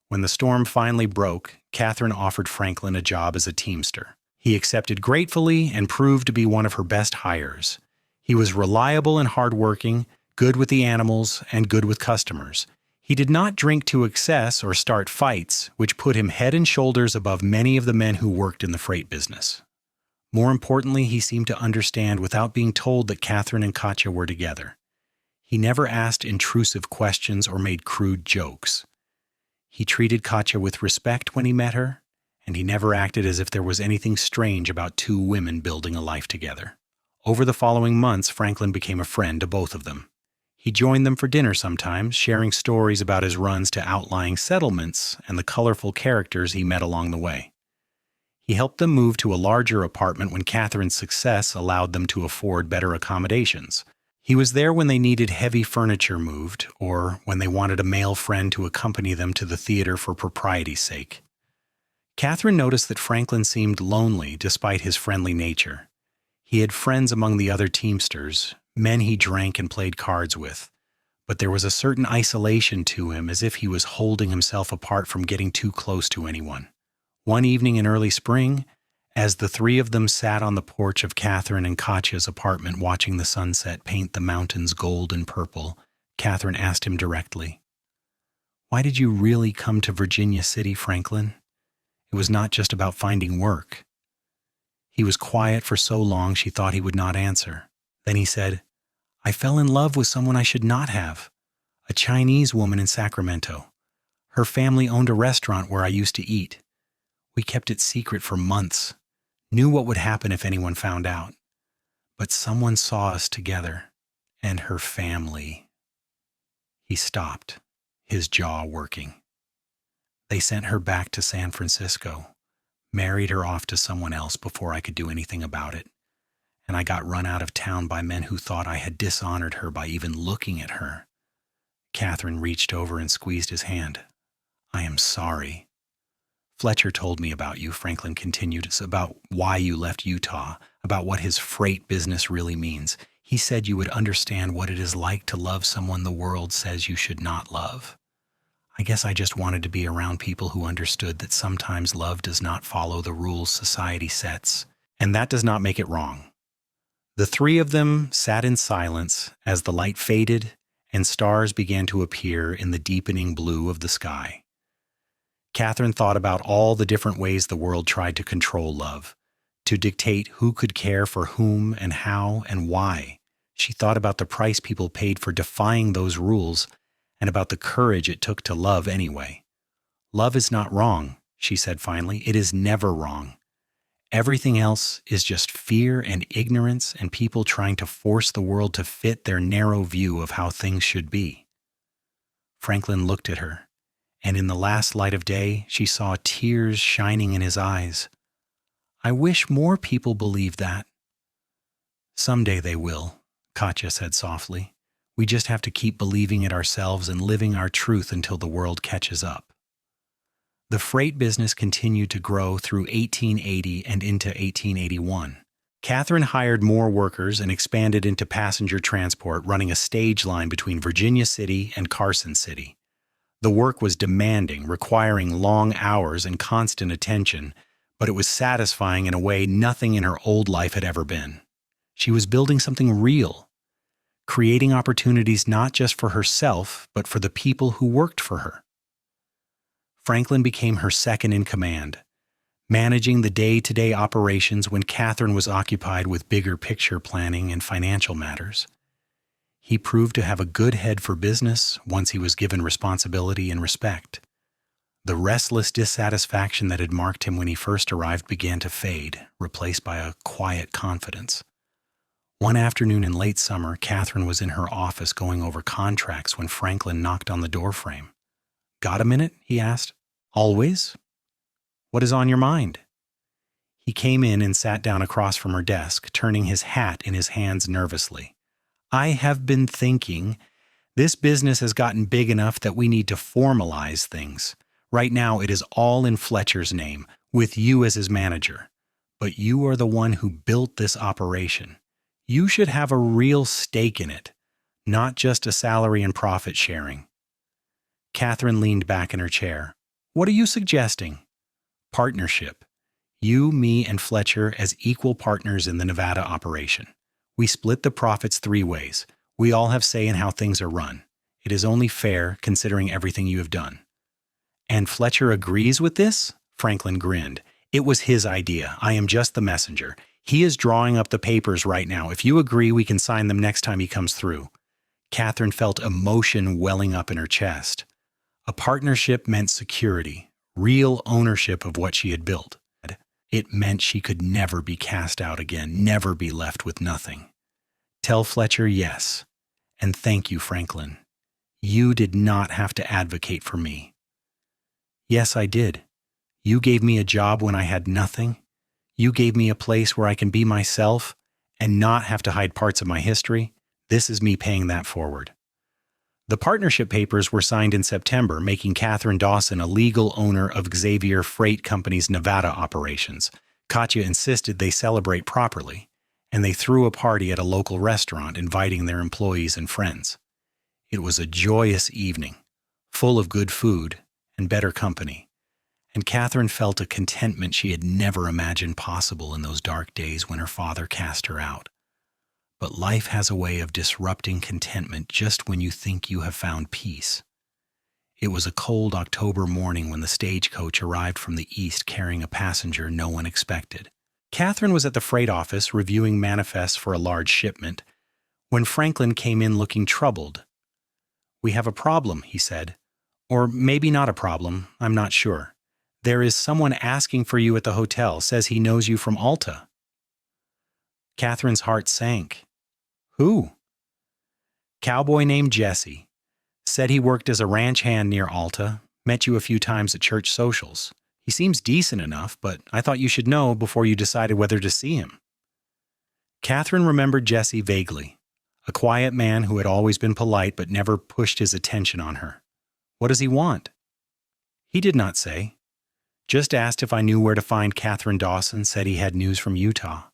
When the storm finally broke, Katherine offered Franklin a job as a teamster. He accepted gratefully and proved to be one of her best hires. He was reliable and hardworking, good with the animals, and good with customers. He did not drink to excess or start fights, which put him head and shoulders above many of the men who worked in the freight business. More importantly, he seemed to understand without being told that Katherine and Katja were together. He never asked intrusive questions or made crude jokes. He treated Katja with respect when he met her, and he never acted as if there was anything strange about two women building a life together. Over the following months, Franklin became a friend to both of them. He joined them for dinner sometimes, sharing stories about his runs to outlying settlements and the colorful characters he met along the way. He helped them move to a larger apartment when Katherine's success allowed them to afford better accommodations. He was there when they needed heavy furniture moved, or when they wanted a male friend to accompany them to the theater for propriety's sake. Katherine noticed that Franklin seemed lonely despite his friendly nature. He had friends among the other teamsters, men he drank and played cards with, but there was a certain isolation to him, as if he was holding himself apart from getting too close to anyone. One evening in early spring, as the three of them sat on the porch of Katherine and Katja's apartment watching the sunset paint the mountains gold and purple, Katherine asked him directly, "Why did you really come to Virginia City, Franklin? It was not just about finding work." He was quiet for so long she thought he would not answer. Then he said, "I fell in love with someone I should not have, a Chinese woman in Sacramento. Her family owned a restaurant where I used to eat. We kept it secret for months, knew what would happen if anyone found out. But someone saw us together, and her family." He stopped, his jaw working. "They sent her back to San Francisco, married her off to someone else before I could do anything about it, and I got run out of town by men who thought I had dishonored her by even looking at her." Katherine reached over and squeezed his hand. "I am sorry. Fletcher told me about you," Franklin continued. "It's about why you left Utah, about what his freight business really means. He said you would understand what it is like to love someone the world says you should not love. I guess I just wanted to be around people who understood that sometimes love does not follow the rules society sets, and that does not make it wrong." The three of them sat in silence as the light faded and stars began to appear in the deepening blue of the sky. Katherine thought about all the different ways the world tried to control love, to dictate who could care for whom and how and why. She thought about the price people paid for defying those rules and about the courage it took to love anyway. "Love is not wrong," she said finally. "It is never wrong. Everything else is just fear and ignorance and people trying to force the world to fit their narrow view of how things should be." Franklin looked at her, and in the last light of day, she saw tears shining in his eyes. "I wish more people believed that." "Someday they will," Katja said softly. "We just have to keep believing it ourselves and living our truth until the world catches up." The freight business continued to grow through 1880 and into 1881. Katherine hired more workers and expanded into passenger transport, running a stage line between Virginia City and Carson City. The work was demanding, requiring long hours and constant attention, but it was satisfying in a way nothing in her old life had ever been. She was building something real, creating opportunities not just for herself, but for the people who worked for her. Franklin became her second in command, managing the day-to-day operations when Katherine was occupied with bigger picture planning and financial matters. He proved to have a good head for business once he was given responsibility and respect. The restless dissatisfaction that had marked him when he first arrived began to fade, replaced by a quiet confidence. One afternoon in late summer, Katherine was in her office going over contracts when Franklin knocked on the doorframe. "Got a minute?" he asked. "Always? What is on your mind?" He came in and sat down across from her desk, turning his hat in his hands nervously. "I have been thinking, this business has gotten big enough that we need to formalize things. Right now it is all in Fletcher's name, with you as his manager. But you are the one who built this operation. You should have a real stake in it, not just a salary and profit sharing." Katherine leaned back in her chair. What are you suggesting? Partnership. You, me, and Fletcher as equal partners in the Nevada operation. We split the profits 3 ways. We all have say in how things are run. It is only fair, considering everything you have done. And Fletcher agrees with this? Franklin grinned. It was his idea. I am just the messenger. He is drawing up the papers right now. If you agree, we can sign them next time he comes through. Katherine felt emotion welling up in her chest. A partnership meant security, real ownership of what she had built. It meant she could never be cast out again, never be left with nothing. Tell Fletcher yes, and thank you, Franklin. You did not have to advocate for me. Yes, I did. You gave me a job when I had nothing. You gave me a place where I can be myself and not have to hide parts of my history. This is me paying that forward. The partnership papers were signed in September, making Katherine Dawson a legal owner of Xavier Freight Company's Nevada operations. Katja insisted they celebrate properly, and they threw a party at a local restaurant inviting their employees and friends. It was a joyous evening, full of good food and better company, and Katherine felt a contentment she had never imagined possible in those dark days when her father cast her out. But life has a way of disrupting contentment just when you think you have found peace. It was a cold October morning when the stagecoach arrived from the east carrying a passenger no one expected. Katherine was at the freight office reviewing manifests for a large shipment when Franklin came in looking troubled. "We have a problem," he said. "Or maybe not a problem, I'm not sure. There is someone asking for you at the hotel, says he knows you from Alta." Katherine's heart sank. "Who?" "Cowboy named Jesse. Said he worked as a ranch hand near Alta, met you a few times at church socials. He seems decent enough, but I thought you should know before you decided whether to see him." Katherine remembered Jesse vaguely, a quiet man who had always been polite but never pushed his attention on her. "What does he want?" "He did not say. Just asked if I knew where to find Katherine Dawson, said he had news from Utah."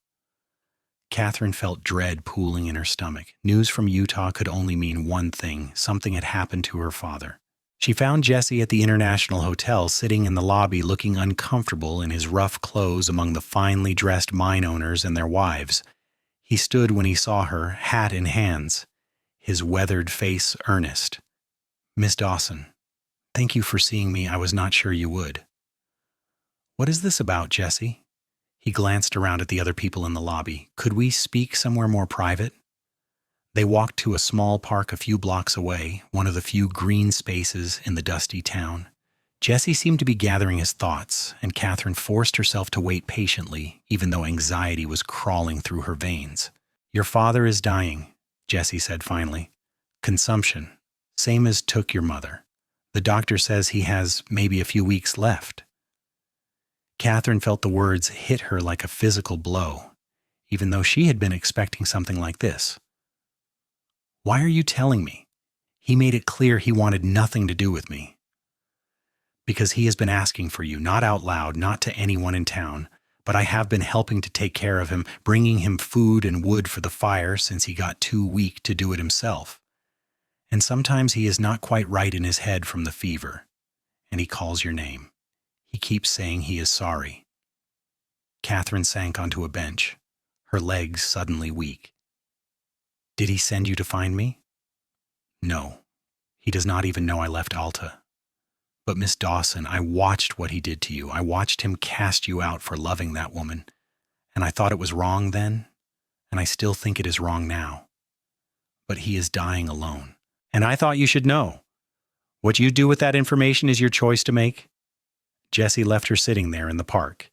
Katherine felt dread pooling in her stomach. News from Utah could only mean one thing. Something had happened to her father. She found Jesse at the International Hotel, sitting in the lobby looking uncomfortable in his rough clothes among the finely dressed mine owners and their wives. He stood when he saw her, hat in hands, his weathered face earnest. "Miss Dawson, thank you for seeing me. I was not sure you would." "What is this about, Jesse?" He glanced around at the other people in the lobby. "Could we speak somewhere more private?" They walked to a small park a few blocks away, one of the few green spaces in the dusty town. Jesse seemed to be gathering his thoughts, and Katherine forced herself to wait patiently, even though anxiety was crawling through her veins. "Your father is dying," Jesse said finally. "Consumption, same as took your mother. The doctor says he has maybe a few weeks left." Katherine felt the words hit her like a physical blow, even though she had been expecting something like this. "Why are you telling me? He made it clear he wanted nothing to do with me." "Because he has been asking for you, not out loud, not to anyone in town, but I have been helping to take care of him, bringing him food and wood for the fire since he got too weak to do it himself. And sometimes he is not quite right in his head from the fever, and he calls your name. He keeps saying he is sorry." Katherine sank onto a bench, her legs suddenly weak. "Did he send you to find me?" "No. He does not even know I left Alta. But Miss Dawson, I watched what he did to you. I watched him cast you out for loving that woman, and I thought it was wrong then, and I still think it is wrong now. But he is dying alone, and I thought you should know. What you do with that information is your choice to make." Jesse left her sitting there in the park,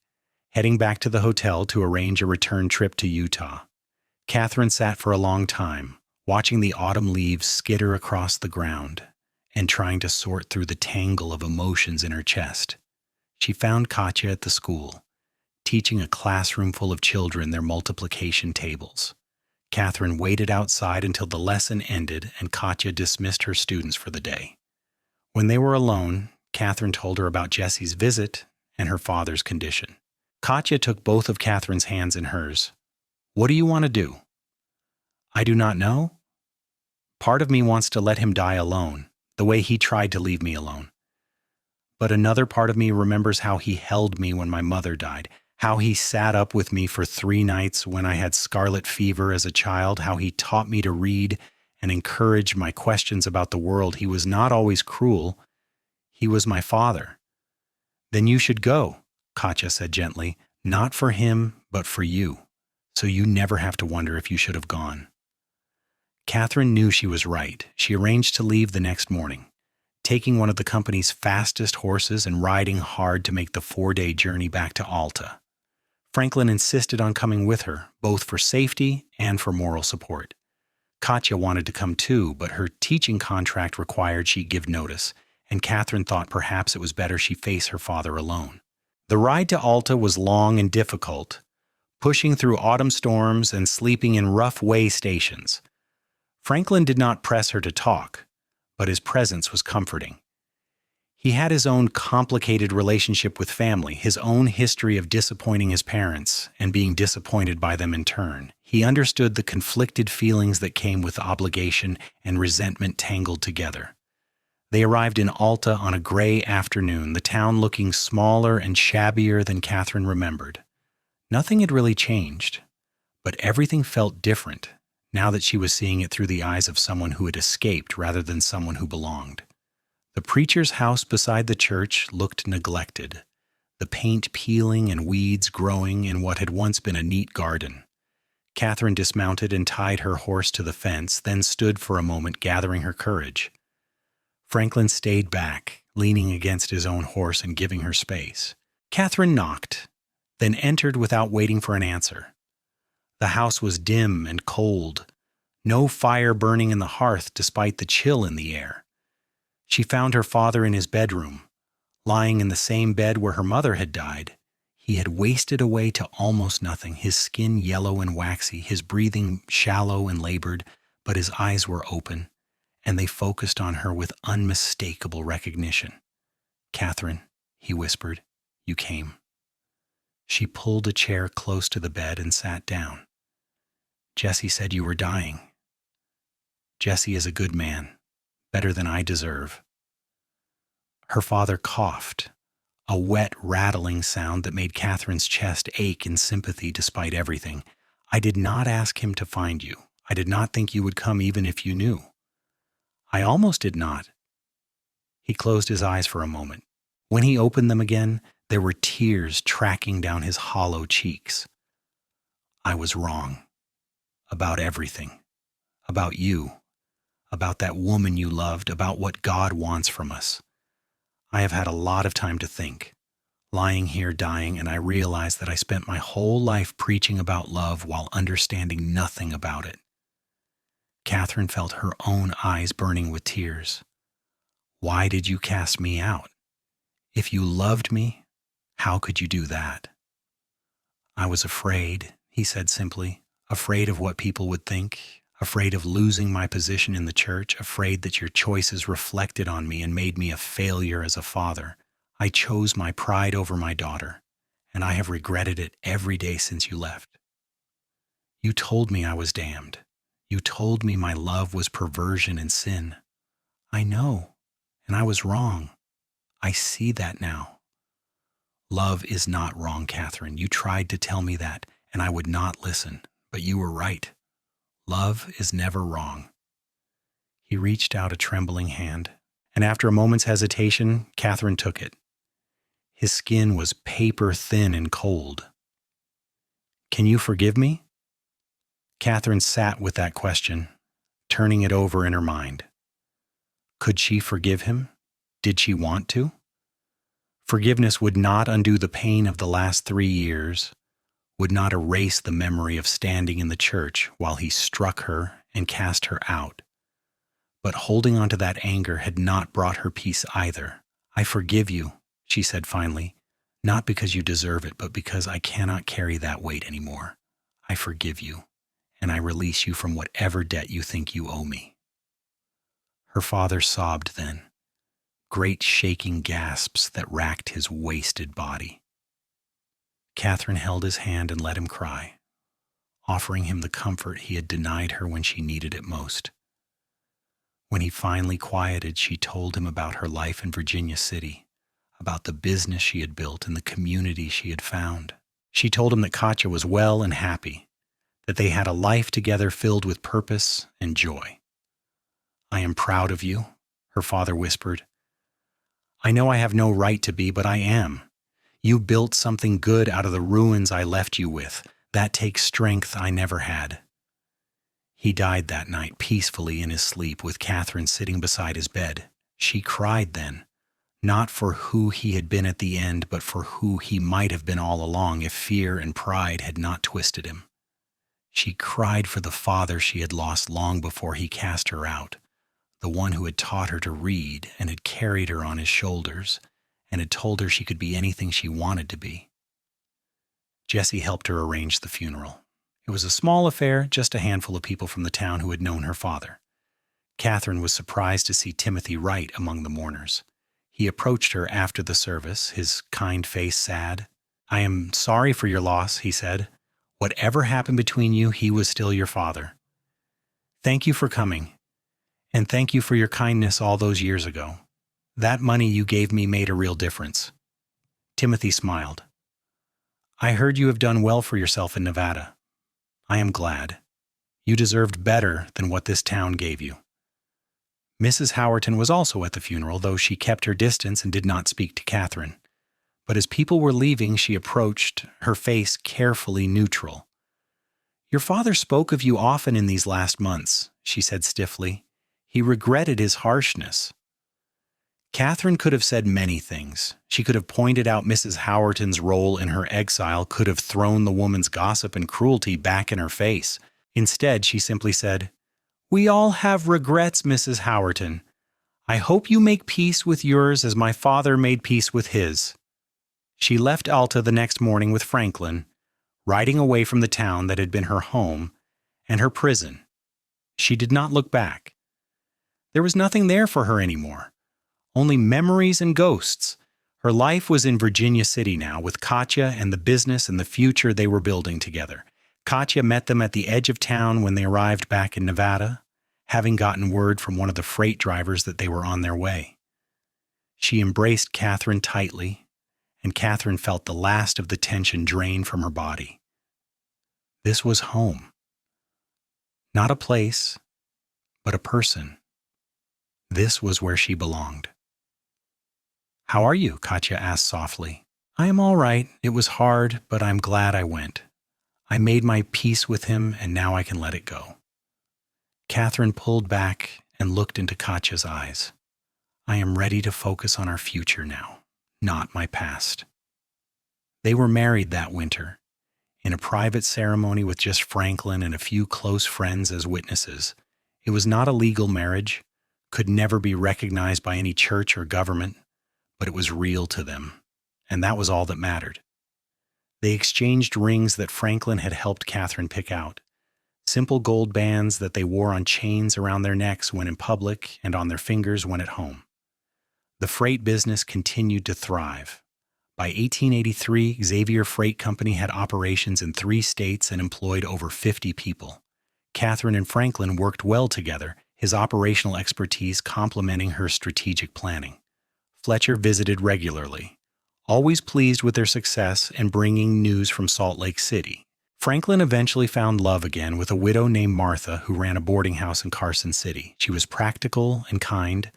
heading back to the hotel to arrange a return trip to Utah. Katherine sat for a long time, watching the autumn leaves skitter across the ground and trying to sort through the tangle of emotions in her chest. She found Katja at the school, teaching a classroom full of children their multiplication tables. Katherine waited outside until the lesson ended and Katja dismissed her students for the day. When they were alone, Katherine told her about Jesse's visit and her father's condition. Katja took both of Katherine's hands in hers. "What do you want to do?" "I do not know. Part of me wants to let him die alone, the way he tried to leave me alone. But another part of me remembers how he held me when my mother died, how he sat up with me for 3 nights when I had scarlet fever as a child, how he taught me to read and encouraged my questions about the world. He was not always cruel. He was my father. Then you should go, Katja said gently, not for him, but for you, so you never have to wonder if you should have gone. Katherine knew she was right. She arranged to leave the next morning, taking one of the company's fastest horses and riding hard to make the 4-day journey back to Alta. Franklin insisted on coming with her, both for safety and for moral support. Katja wanted to come too, but her teaching contract required she give notice, and Katherine thought perhaps it was better she face her father alone. The ride to Alta was long and difficult, pushing through autumn storms and sleeping in rough way stations. Franklin did not press her to talk, but his presence was comforting. He had his own complicated relationship with family, his own history of disappointing his parents and being disappointed by them in turn. He understood the conflicted feelings that came with obligation and resentment tangled together. They arrived in Alta on a gray afternoon, the town looking smaller and shabbier than Katherine remembered. Nothing had really changed, but everything felt different now that she was seeing it through the eyes of someone who had escaped rather than someone who belonged. The preacher's house beside the church looked neglected, the paint peeling and weeds growing in what had once been a neat garden. Katherine dismounted and tied her horse to the fence, then stood for a moment gathering her courage. Franklin stayed back, leaning against his own horse and giving her space. Katherine knocked, then entered without waiting for an answer. The house was dim and cold, no fire burning in the hearth despite the chill in the air. She found her father in his bedroom, lying in the same bed where her mother had died. He had wasted away to almost nothing, his skin yellow and waxy, his breathing shallow and labored, but his eyes were open, and they focused on her with unmistakable recognition. "Katherine," he whispered, "you came." She pulled a chair close to the bed and sat down. "Jesse said you were dying. Jesse is a good man, better than I deserve." Her father coughed, a wet, rattling sound that made Katherine's chest ache in sympathy despite everything. "I did not ask him to find you. I did not think you would come even if you knew. I almost did not." He closed his eyes for a moment. When he opened them again, there were tears tracking down his hollow cheeks. "I was wrong. About everything. About you. About that woman you loved. About what God wants from us. I have had a lot of time to think, lying here dying, and I realized that I spent my whole life preaching about love while understanding nothing about it." Katherine felt her own eyes burning with tears. "Why did you cast me out? If you loved me, how could you do that?" "I was afraid," he said simply, "afraid of what people would think, afraid of losing my position in the church, afraid that your choices reflected on me and made me a failure as a father. I chose my pride over my daughter, and I have regretted it every day since you left. You told me I was damned. You told me my love was perversion and sin. I know, and I was wrong. I see that now. Love is not wrong, Katherine. You tried to tell me that, and I would not listen, but you were right. Love is never wrong." He reached out a trembling hand, and after a moment's hesitation, Katherine took it. His skin was paper thin and cold. "Can you forgive me?" Katherine sat with that question, turning it over in her mind. Could she forgive him? Did she want to? Forgiveness would not undo the pain of the last 3 years, would not erase the memory of standing in the church while he struck her and cast her out. But holding on to that anger had not brought her peace either. "I forgive you," she said finally, "not because you deserve it, but because I cannot carry that weight anymore. I forgive you, and I release you from whatever debt you think you owe me." Her father sobbed then, great shaking gasps that racked his wasted body. Katherine held his hand and let him cry, offering him the comfort he had denied her when she needed it most. When he finally quieted, she told him about her life in Virginia City, about the business she had built and the community she had found. She told him that Katja was well and happy, that they had a life together filled with purpose and joy. "I am proud of you," her father whispered. "I know I have no right to be, but I am. You built something good out of the ruins I left you with. That takes strength I never had." He died that night peacefully in his sleep with Katherine sitting beside his bed. She cried then, not for who he had been at the end, but for who he might have been all along if fear and pride had not twisted him. She cried for the father she had lost long before he cast her out, the one who had taught her to read and had carried her on his shoulders and had told her she could be anything she wanted to be. Jessie helped her arrange the funeral. It was a small affair, just a handful of people from the town who had known her father. Katherine was surprised to see Timothy Wright among the mourners. He approached her after the service, his kind face sad. "I am sorry for your loss," he said. "Whatever happened between you, he was still your father. Thank you for coming, and thank you for your kindness all those years ago. That money you gave me made a real difference." Timothy smiled. "I heard you have done well for yourself in Nevada. I am glad. You deserved better than what this town gave you." Mrs. Howerton was also at the funeral, though she kept her distance and did not speak to Katherine. But as people were leaving, she approached, her face carefully neutral. "Your father spoke of you often in these last months," she said stiffly. "He regretted his harshness." Katherine could have said many things. She could have pointed out Mrs. Howerton's role in her exile, could have thrown the woman's gossip and cruelty back in her face. Instead, she simply said, "We all have regrets, Mrs. Howerton. I hope you make peace with yours as my father made peace with his." She left Alta the next morning with Franklin, riding away from the town that had been her home and her prison. She did not look back. There was nothing there for her anymore. Only memories and ghosts. Her life was in Virginia City now, with Katja and the business and the future they were building together. Katja met them at the edge of town when they arrived back in Nevada, having gotten word from one of the freight drivers that they were on their way. She embraced Katherine tightly, and Katherine felt the last of the tension drain from her body. This was home. Not a place, but a person. This was where she belonged. "How are you?" Katja asked softly. "I am all right. It was hard, but I'm glad I went. I made my peace with him, and now I can let it go." Katherine pulled back and looked into Katja's eyes. "I am ready to focus on our future now, not my past." They were married that winter, in a private ceremony with just Franklin and a few close friends as witnesses. It was not a legal marriage, could never be recognized by any church or government, but it was real to them, and that was all that mattered. They exchanged rings that Franklin had helped Katherine pick out, simple gold bands that they wore on chains around their necks when in public and on their fingers when at home. The freight business continued to thrive. By 1883, Xavier Freight Company had operations in 3 states and employed over 50 people. Katherine and Franklin worked well together, his operational expertise complementing her strategic planning. Fletcher visited regularly, always pleased with their success and bringing news from Salt Lake City. Franklin eventually found love again with a widow named Martha who ran a boarding house in Carson City. She was practical and kind,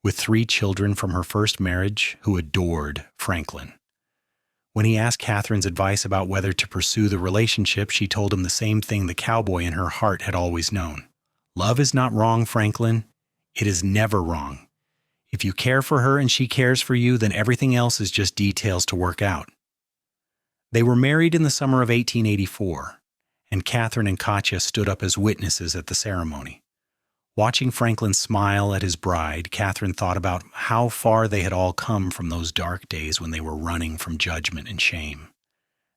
with 3 children from her first marriage who adored Franklin. When he asked Katherine's advice about whether to pursue the relationship, she told him the same thing the cowboy in her heart had always known. "Love is not wrong, Franklin. It is never wrong. If you care for her and she cares for you, then everything else is just details to work out." They were married in the summer of 1884, and Katherine and Katja stood up as witnesses at the ceremony. Watching Franklin smile at his bride, Katherine thought about how far they had all come from those dark days when they were running from judgment and shame.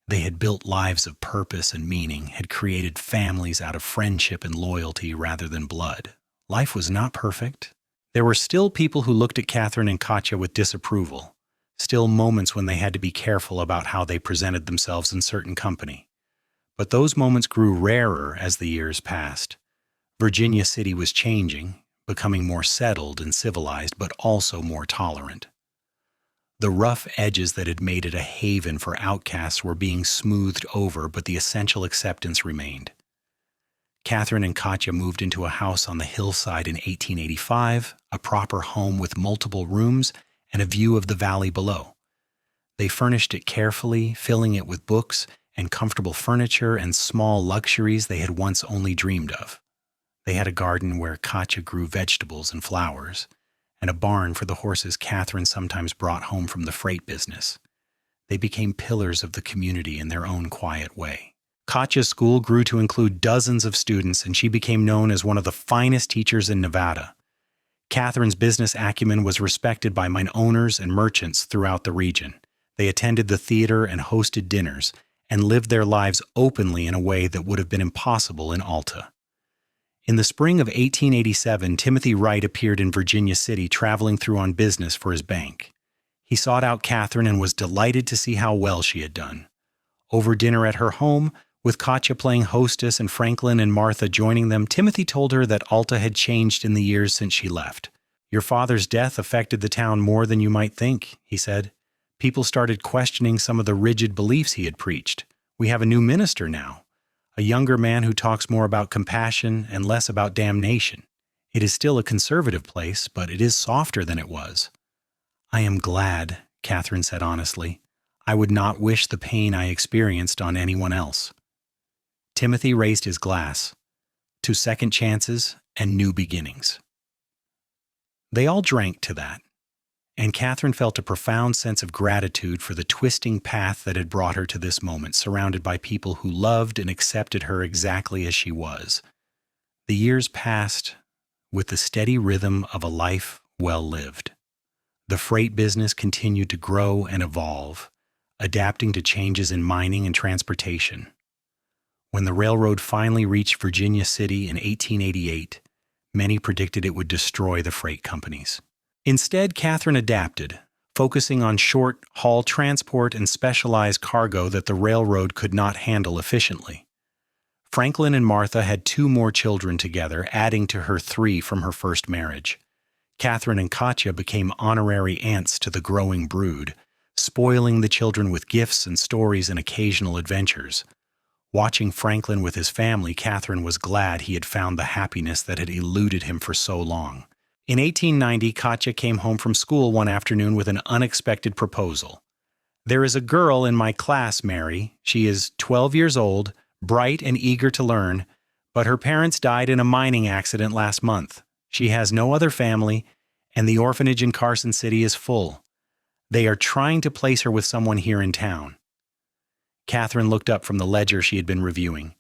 They had built lives of purpose and meaning, had created families out of friendship and loyalty rather than blood. Life was not perfect. There were still people who looked at Katherine and Katja with disapproval, still moments when they had to be careful about how they presented themselves in certain company. But those moments grew rarer as the years passed. Virginia City was changing, becoming more settled and civilized, but also more tolerant. The rough edges that had made it a haven for outcasts were being smoothed over, but the essential acceptance remained. Katherine and Katja moved into a house on the hillside in 1885, a proper home with multiple rooms and a view of the valley below. They furnished it carefully, filling it with books and comfortable furniture and small luxuries they had once only dreamed of. They had a garden where Katja grew vegetables and flowers, and a barn for the horses Katherine sometimes brought home from the freight business. They became pillars of the community in their own quiet way. Katja's school grew to include dozens of students, and she became known as one of the finest teachers in Nevada. Katherine's business acumen was respected by mine owners and merchants throughout the region. They attended the theater and hosted dinners, and lived their lives openly in a way that would have been impossible in Alta. In the spring of 1887, Timothy Wright appeared in Virginia City, traveling through on business for his bank. He sought out Katherine and was delighted to see how well she had done. Over dinner at her home, with Katja playing hostess and Franklin and Martha joining them, Timothy told her that Alta had changed in the years since she left. "Your father's death affected the town more than you might think," he said. "People started questioning some of the rigid beliefs he had preached. We have a new minister now, a younger man who talks more about compassion and less about damnation. It is still a conservative place, but it is softer than it was." "I am glad," Katherine said honestly. "I would not wish the pain I experienced on anyone else." Timothy raised his glass to second chances and new beginnings. They all drank to that, and Katherine felt a profound sense of gratitude for the twisting path that had brought her to this moment, surrounded by people who loved and accepted her exactly as she was. The years passed with the steady rhythm of a life well lived. The freight business continued to grow and evolve, adapting to changes in mining and transportation. When the railroad finally reached Virginia City in 1888, many predicted it would destroy the freight companies. Instead, Katherine adapted, focusing on short-haul transport and specialized cargo that the railroad could not handle efficiently. Franklin and Martha had 2 more children together, adding to her 3 from her first marriage. Katherine and Katja became honorary aunts to the growing brood, spoiling the children with gifts and stories and occasional adventures. Watching Franklin with his family, Katherine was glad he had found the happiness that had eluded him for so long. In 1890, Katja came home from school one afternoon with an unexpected proposal. "There is a girl in my class, Mary. She is 12 years old, bright and eager to learn, but her parents died in a mining accident last month. She has no other family, and the orphanage in Carson City is full. They are trying to place her with someone here in town." Katherine looked up from the ledger she had been reviewing.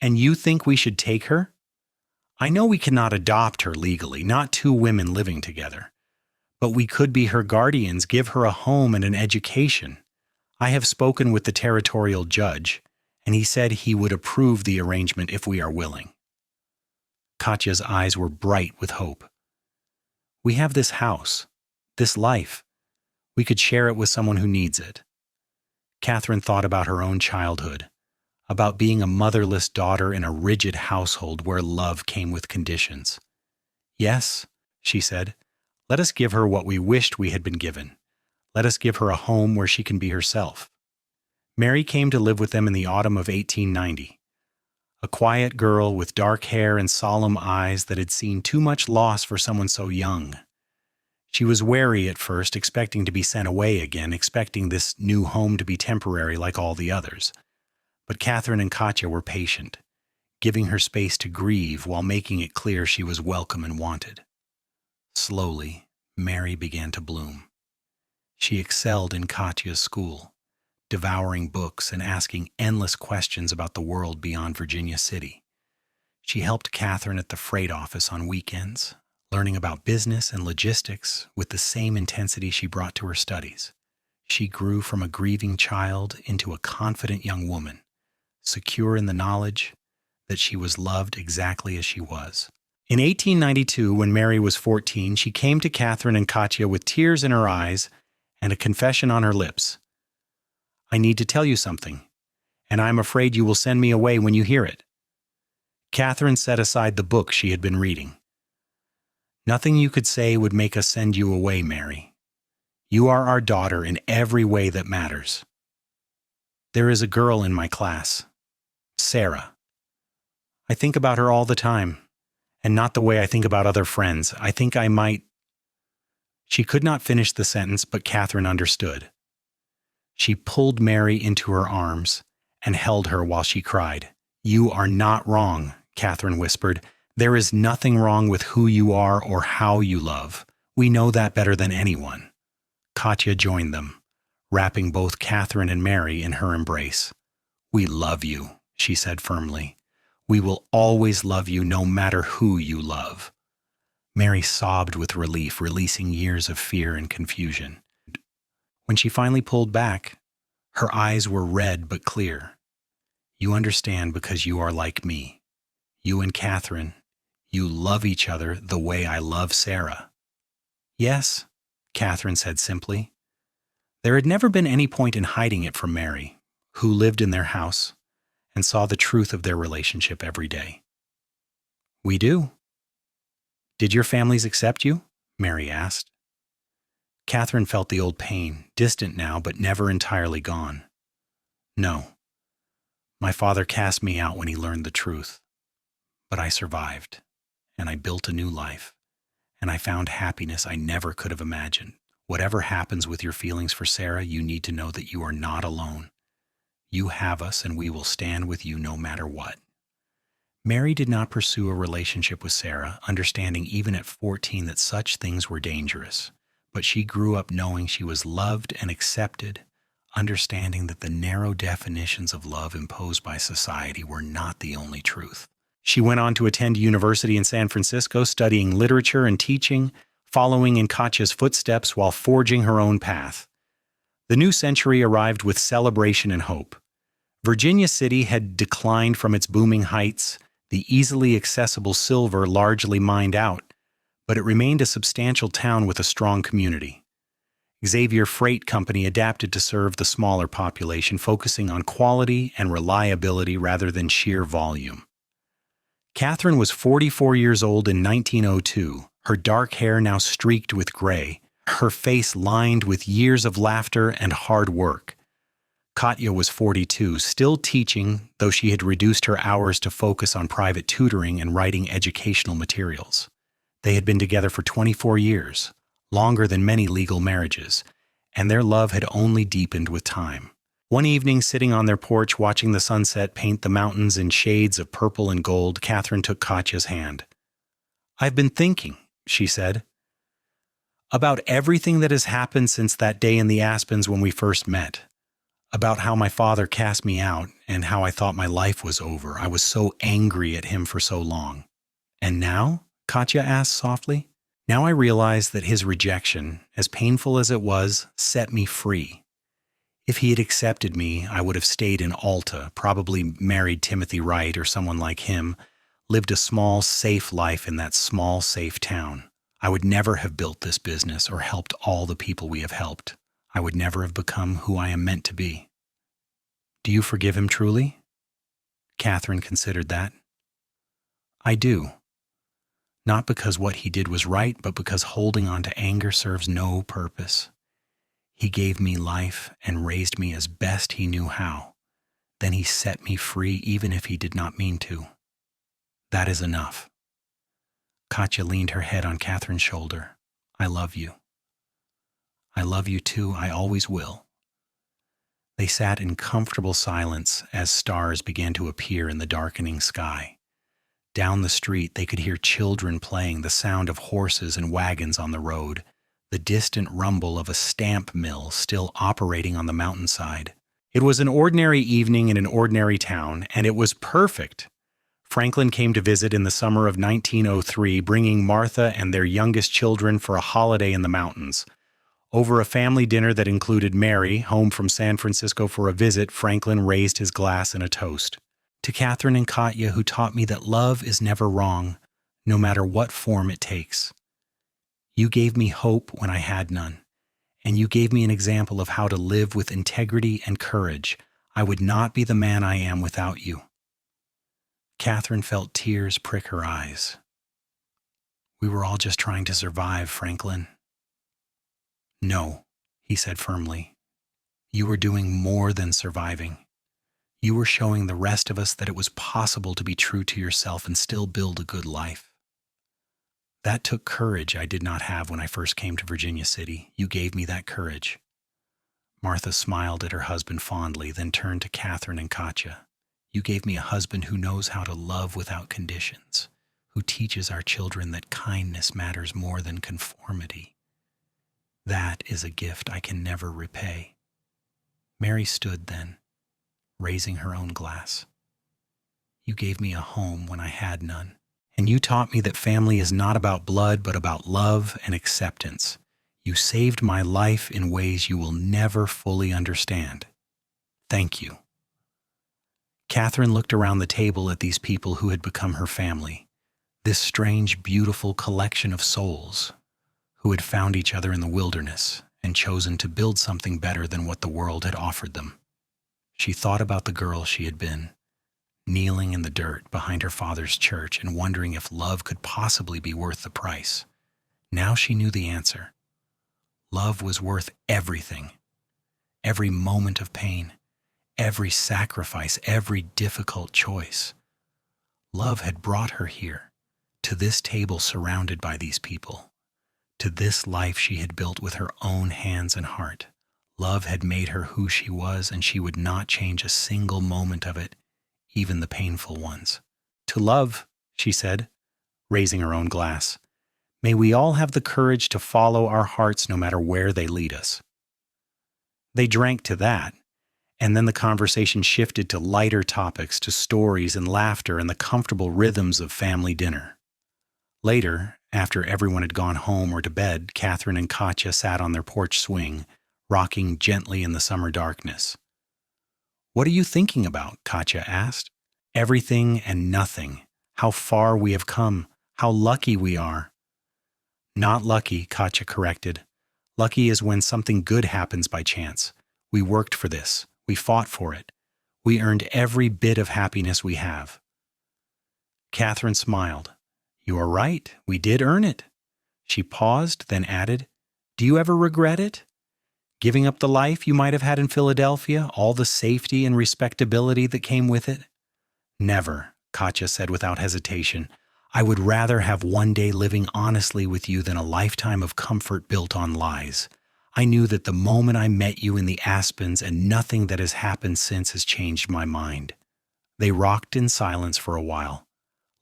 "And you think we should take her? I know we cannot adopt her legally, not 2 women living together. But we could be her guardians, give her a home and an education. I have spoken with the territorial judge, and he said he would approve the arrangement if we are willing." Katja's eyes were bright with hope. "We have this house, this life. We could share it with someone who needs it." Katherine thought about her own childhood, about being a motherless daughter in a rigid household where love came with conditions. "Yes," she said, "let us give her what we wished we had been given. Let us give her a home where she can be herself." Mary came to live with them in the autumn of 1890. A quiet girl with dark hair and solemn eyes that had seen too much loss for someone so young. She was wary at first, expecting to be sent away again, expecting this new home to be temporary like all the others. But Katherine and Katja were patient, giving her space to grieve while making it clear she was welcome and wanted. Slowly, Mary began to bloom. She excelled in Katja's school, devouring books and asking endless questions about the world beyond Virginia City. She helped Katherine at the freight office on weekends, learning about business and logistics with the same intensity she brought to her studies. She grew from a grieving child into a confident young woman, secure in the knowledge that she was loved exactly as she was. In 1892, when Mary was 14, she came to Katherine and Katja with tears in her eyes and a confession on her lips. "I need to tell you something, and I am afraid you will send me away when you hear it." Katherine set aside the book she had been reading. "Nothing you could say would make us send you away, Mary. You are our daughter in every way that matters. There is a girl in my class, Sarah. I think about her all the time, and not the way I think about other friends. I think I might. She could not finish the sentence, but Katherine understood. She pulled Mary into her arms and held her while she cried. You are not wrong, Katherine whispered. There is nothing wrong with who you are or how you love. We know that better than anyone. Katja joined them, wrapping both Katherine and Mary in her embrace. We love you, she said firmly. We will always love you no matter who you love. Mary sobbed with relief, releasing years of fear and confusion. When she finally pulled back, her eyes were red but clear. You understand because you are like me. You and Katherine, you love each other the way I love Sarah. Yes, Katherine said simply. There had never been any point in hiding it from Mary, who lived in their house and saw the truth of their relationship every day. We do. Did your families accept you? Mary asked. Katherine felt the old pain, distant now but never entirely gone. No. My father cast me out when he learned the truth. But I survived, and I built a new life, and I found happiness I never could have imagined. Whatever happens with your feelings for Sarah, you need to know that you are not alone. You have us, and we will stand with you no matter what. Mary did not pursue a relationship with Sarah, understanding even at 14 that such things were dangerous. But she grew up knowing she was loved and accepted, understanding that the narrow definitions of love imposed by society were not the only truth. She went on to attend university in San Francisco, studying literature and teaching, following in Katja's footsteps while forging her own path. The new century arrived with celebration and hope. Virginia City had declined from its booming heights, the easily accessible silver largely mined out, but it remained a substantial town with a strong community. Xavier Freight Company adapted to serve the smaller population, focusing on quality and reliability rather than sheer volume. Katherine was 44 years old in 1902, her dark hair now streaked with gray, her face lined with years of laughter and hard work. Katja was 42, still teaching, though she had reduced her hours to focus on private tutoring and writing educational materials. They had been together for 24 years, longer than many legal marriages, and their love had only deepened with time. One evening, sitting on their porch watching the sunset paint the mountains in shades of purple and gold, Katherine took Katja's hand. I've been thinking, she said, about everything that has happened since that day in the Aspens when we first met. About how my father cast me out and how I thought my life was over. I was so angry at him for so long. And now? Katja asked softly. Now I realize that his rejection, as painful as it was, set me free. If he had accepted me, I would have stayed in Alta, probably married Timothy Wright or someone like him, lived a small, safe life in that small, safe town. I would never have built this business or helped all the people we have helped. I would never have become who I am meant to be. Do you forgive him truly? Katherine considered that. I do. Not because what he did was right, but because holding on to anger serves no purpose. He gave me life and raised me as best he knew how. Then he set me free even if he did not mean to. That is enough. Katja leaned her head on Katherine's shoulder. I love you. I love you too, I always will. They sat in comfortable silence as stars began to appear in the darkening sky. Down the street, they could hear children playing, the sound of horses and wagons on the road, the distant rumble of a stamp mill still operating on the mountainside. It was an ordinary evening in an ordinary town, and it was perfect. Franklin came to visit in the summer of 1903, bringing Martha and their youngest children for a holiday in the mountains. Over a family dinner that included Mary, home from San Francisco for a visit, Franklin raised his glass in a toast. To Katherine and Katja, who taught me that love is never wrong, no matter what form it takes. You gave me hope when I had none, and you gave me an example of how to live with integrity and courage. I would not be the man I am without you. Katherine felt tears prick her eyes. We were all just trying to survive, Franklin. No, he said firmly. You were doing more than surviving. You were showing the rest of us that it was possible to be true to yourself and still build a good life. That took courage I did not have when I first came to Virginia City. You gave me that courage. Martha smiled at her husband fondly, then turned to Katherine and Katja. You gave me a husband who knows how to love without conditions, who teaches our children that kindness matters more than conformity. That is a gift I can never repay. Mary stood then, raising her own glass. You gave me a home when I had none, and you taught me that family is not about blood but about love and acceptance. You saved my life in ways you will never fully understand. Thank you. Katherine looked around the table at these people who had become her family, this strange, beautiful collection of souls who had found each other in the wilderness and chosen to build something better than what the world had offered them. She thought about the girl she had been, kneeling in the dirt behind her father's church and wondering if love could possibly be worth the price. Now she knew the answer. Love was worth everything, every moment of pain, every sacrifice, every difficult choice. Love had brought her here, to this table surrounded by these people, to this life she had built with her own hands and heart. Love had made her who she was, and she would not change a single moment of it, even the painful ones. To love, she said, raising her own glass. May we all have the courage to follow our hearts no matter where they lead us. They drank to that, and then the conversation shifted to lighter topics, to stories and laughter and the comfortable rhythms of family dinner. Later, after everyone had gone home or to bed, Katherine and Katja sat on their porch swing, rocking gently in the summer darkness. What are you thinking about? Katja asked. Everything and nothing. How far we have come. How lucky we are. Not lucky, Katja corrected. Lucky is when something good happens by chance. We worked for this. We fought for it. We earned every bit of happiness we have. Katherine smiled. You are right. We did earn it. She paused, then added, Do you ever regret it? Giving up the life you might have had in Philadelphia, all the safety and respectability that came with it? Never, Katja said without hesitation. I would rather have one day living honestly with you than a lifetime of comfort built on lies. I knew that the moment I met you in the Aspens, and nothing that has happened since has changed my mind. They rocked in silence for a while,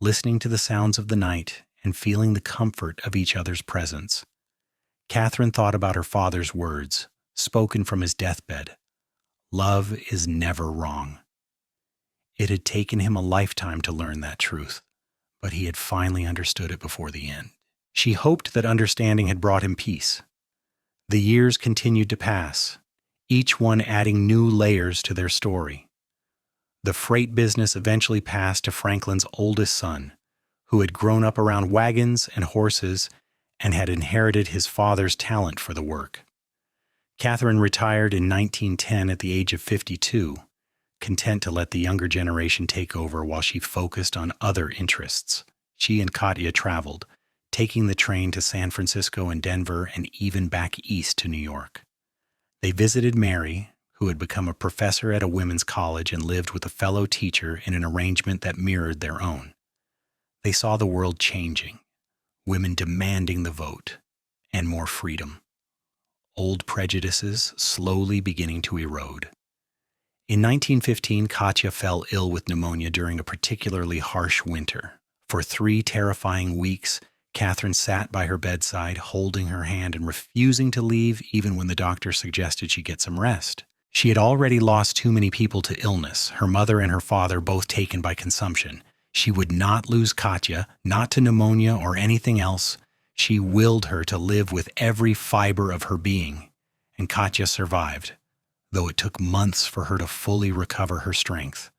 listening to the sounds of the night and feeling the comfort of each other's presence. Katherine thought about her father's words, spoken from his deathbed. Love is never wrong. It had taken him a lifetime to learn that truth, but he had finally understood it before the end. She hoped that understanding had brought him peace. The years continued to pass, each one adding new layers to their story. The freight business eventually passed to Franklin's oldest son, who had grown up around wagons and horses and had inherited his father's talent for the work. Katherine retired in 1910 at the age of 52, content to let the younger generation take over while she focused on other interests. She and Katja traveled, taking the train to San Francisco and Denver and even back east to New York. They visited Mary, who had become a professor at a women's college and lived with a fellow teacher in an arrangement that mirrored their own. They saw the world changing, women demanding the vote, and more freedom. Old prejudices slowly beginning to erode. In 1915, Katja fell ill with pneumonia during a particularly harsh winter. For 3 terrifying weeks, Katherine sat by her bedside, holding her hand and refusing to leave even when the doctor suggested she get some rest. She had already lost too many people to illness, her mother and her father both taken by consumption. She would not lose Katja, not to pneumonia or anything else. She willed her to live with every fiber of her being, and Katja survived, though it took months for her to fully recover her strength.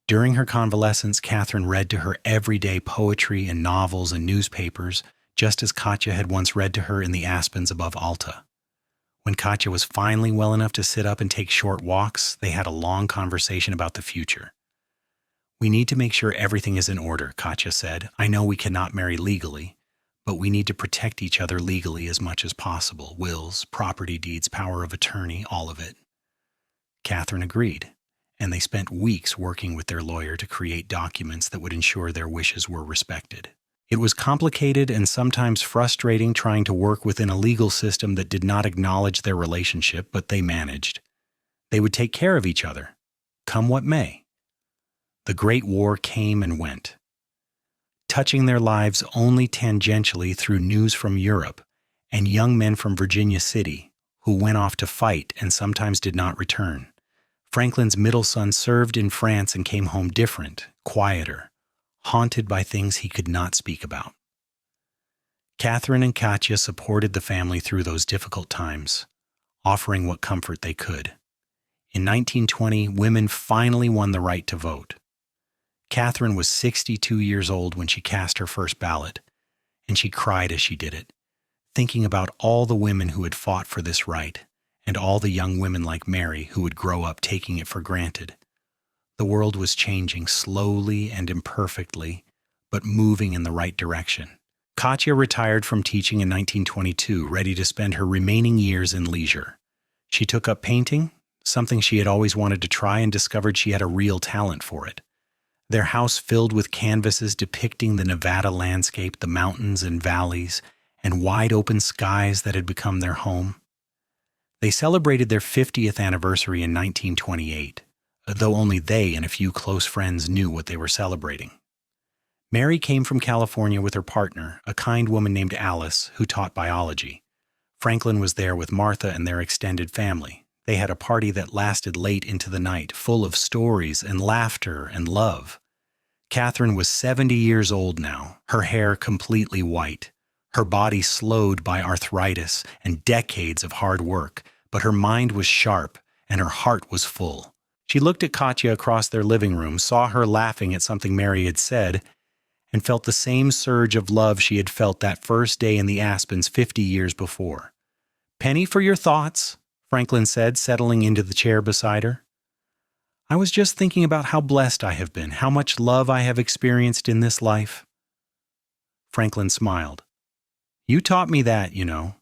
During her convalescence, Katherine read to her everyday poetry and novels and newspapers, just as Katja had once read to her in the Aspens above Alta. When Katja was finally well enough to sit up and take short walks, they had a long conversation about the future. We need to make sure everything is in order, Katja said. I know we cannot marry legally, but we need to protect each other legally as much as possible. Wills, property deeds, power of attorney, all of it. Katherine agreed, and they spent weeks working with their lawyer to create documents that would ensure their wishes were respected. It was complicated and sometimes frustrating trying to work within a legal system that did not acknowledge their relationship, but they managed. They would take care of each other, come what may. The Great War came and went, touching their lives only tangentially through news from Europe and young men from Virginia City who went off to fight and sometimes did not return. Franklin's middle son served in France and came home different, quieter, haunted by things he could not speak about. Katherine and Katja supported the family through those difficult times, offering what comfort they could. In 1920, women finally won the right to vote. Katherine was 62 years old when she cast her first ballot, and she cried as she did it, thinking about all the women who had fought for this right, and all the young women like Mary who would grow up taking it for granted. The world was changing slowly and imperfectly, but moving in the right direction. Katja retired from teaching in 1922, ready to spend her remaining years in leisure. She took up painting, something she had always wanted to try, and discovered she had a real talent for it. Their house filled with canvases depicting the Nevada landscape, the mountains and valleys, and wide open skies that had become their home. They celebrated their 50th anniversary in 1928, though only they and a few close friends knew what they were celebrating. Mary came from California with her partner, a kind woman named Alice, who taught biology. Franklin was there with Martha and their extended family. They had a party that lasted late into the night, full of stories and laughter and love. Katherine was 70 years old now, her hair completely white, her body slowed by arthritis and decades of hard work, but her mind was sharp and her heart was full. She looked at Katja across their living room, saw her laughing at something Mary had said, and felt the same surge of love she had felt that first day in the Aspens 50 years before. "Penny for your thoughts," Franklin said, settling into the chair beside her. "I was just thinking about how blessed I have been, how much love I have experienced in this life." Franklin smiled. "You taught me that, you know.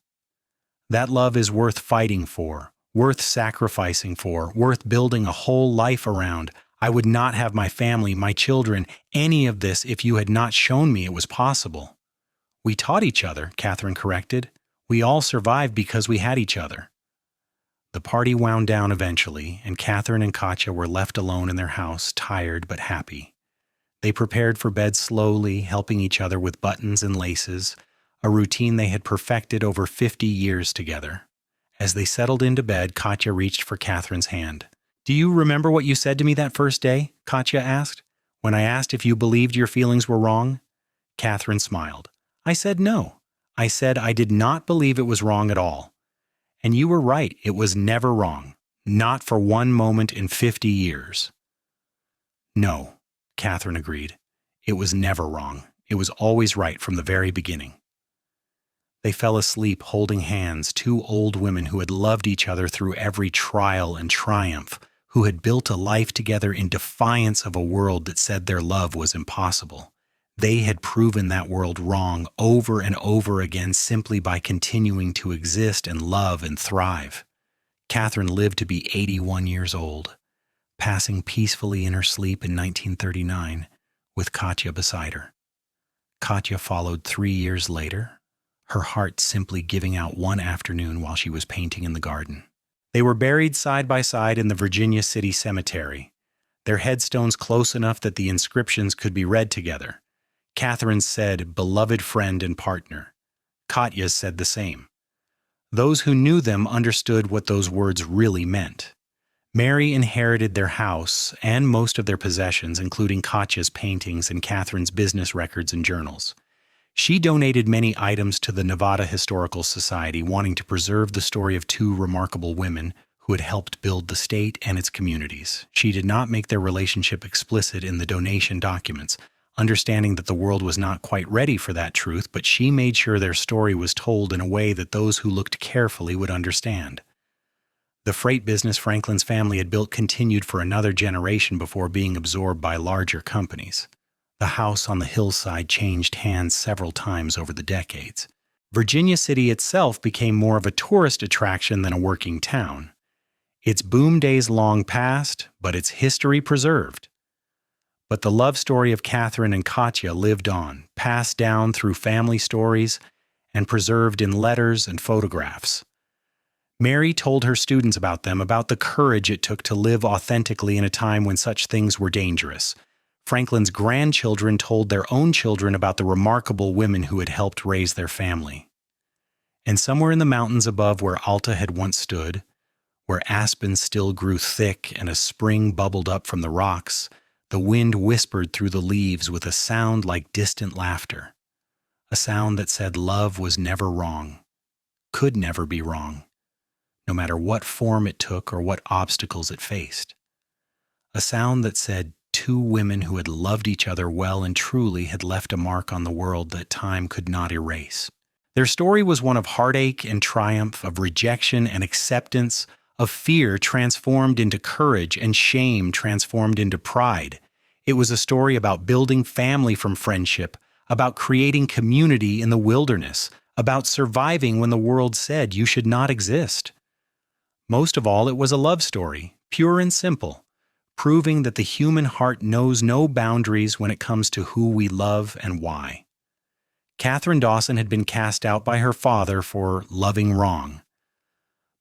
That love is worth fighting for, worth sacrificing for, worth building a whole life around. I would not have my family, my children, any of this if you had not shown me it was possible." "We taught each other," Katherine corrected. "We all survived because we had each other." The party wound down eventually, and Katherine and Katja were left alone in their house, tired but happy. They prepared for bed slowly, helping each other with buttons and laces, a routine they had perfected over 50 years together. As they settled into bed, Katja reached for Katherine's hand. "Do you remember what you said to me that first day?" Katja asked. "When I asked if you believed your feelings were wrong?" Katherine smiled. "I said no. I said I did not believe it was wrong at all. And you were right, it was never wrong. Not for one moment in 50 years. "No," Katherine agreed. "It was never wrong. It was always right from the very beginning." They fell asleep holding hands, two old women who had loved each other through every trial and triumph, who had built a life together in defiance of a world that said their love was impossible. They had proven that world wrong over and over again simply by continuing to exist and love and thrive. Katherine lived to be 81 years old, passing peacefully in her sleep in 1939 with Katja beside her. Katja followed 3 years later, her heart simply giving out one afternoon while she was painting in the garden. They were buried side by side in the Virginia City Cemetery, their headstones close enough that the inscriptions could be read together. Katherine said, "Beloved friend and partner." Katja said the same. Those who knew them understood what those words really meant. Mary inherited their house and most of their possessions, including Katja's paintings and Katherine's business records and journals. She donated many items to the Nevada Historical Society, wanting to preserve the story of two remarkable women who had helped build the state and its communities. She did not make their relationship explicit in the donation documents, understanding that the world was not quite ready for that truth, but she made sure their story was told in a way that those who looked carefully would understand. The freight business Franklin's family had built continued for another generation before being absorbed by larger companies. The house on the hillside changed hands several times over the decades. Virginia City itself became more of a tourist attraction than a working town. Its boom days long past, but its history preserved. But the love story of Katherine and Katja lived on, passed down through family stories and preserved in letters and photographs. Mary told her students about them, about the courage it took to live authentically in a time when such things were dangerous. Franklin's grandchildren told their own children about the remarkable women who had helped raise their family. And somewhere in the mountains above where Alta had once stood, where aspens still grew thick and a spring bubbled up from the rocks, the wind whispered through the leaves with a sound like distant laughter, a sound that said love was never wrong, could never be wrong, no matter what form it took or what obstacles it faced. A sound that said two women who had loved each other well and truly had left a mark on the world that time could not erase. Their story was one of heartache and triumph, of rejection and acceptance, of fear transformed into courage and shame transformed into pride. It was a story about building family from friendship, about creating community in the wilderness, about surviving when the world said you should not exist. Most of all, it was a love story, pure and simple, proving that the human heart knows no boundaries when it comes to who we love and why. Katherine Dawson had been cast out by her father for loving wrong.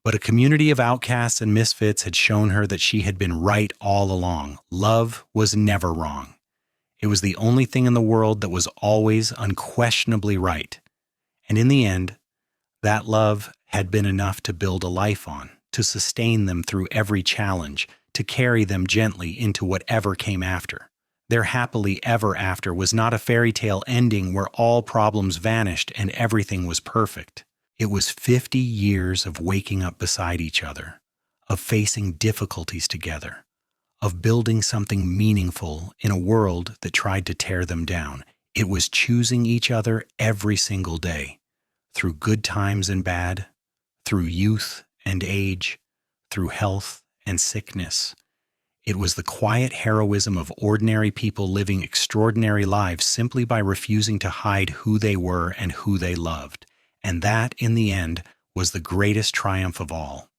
But a community of outcasts and misfits had shown her that she had been right all along. Love was never wrong. It was the only thing in the world that was always unquestionably right. And in the end, that love had been enough to build a life on, to sustain them through every challenge, to carry them gently into whatever came after. Their happily ever after was not a fairy tale ending where all problems vanished and everything was perfect. It was 50 years of waking up beside each other, of facing difficulties together, of building something meaningful in a world that tried to tear them down. It was choosing each other every single day, through good times and bad, through youth and age, through health and sickness. It was the quiet heroism of ordinary people living extraordinary lives simply by refusing to hide who they were and who they loved. And that, in the end, was the greatest triumph of all.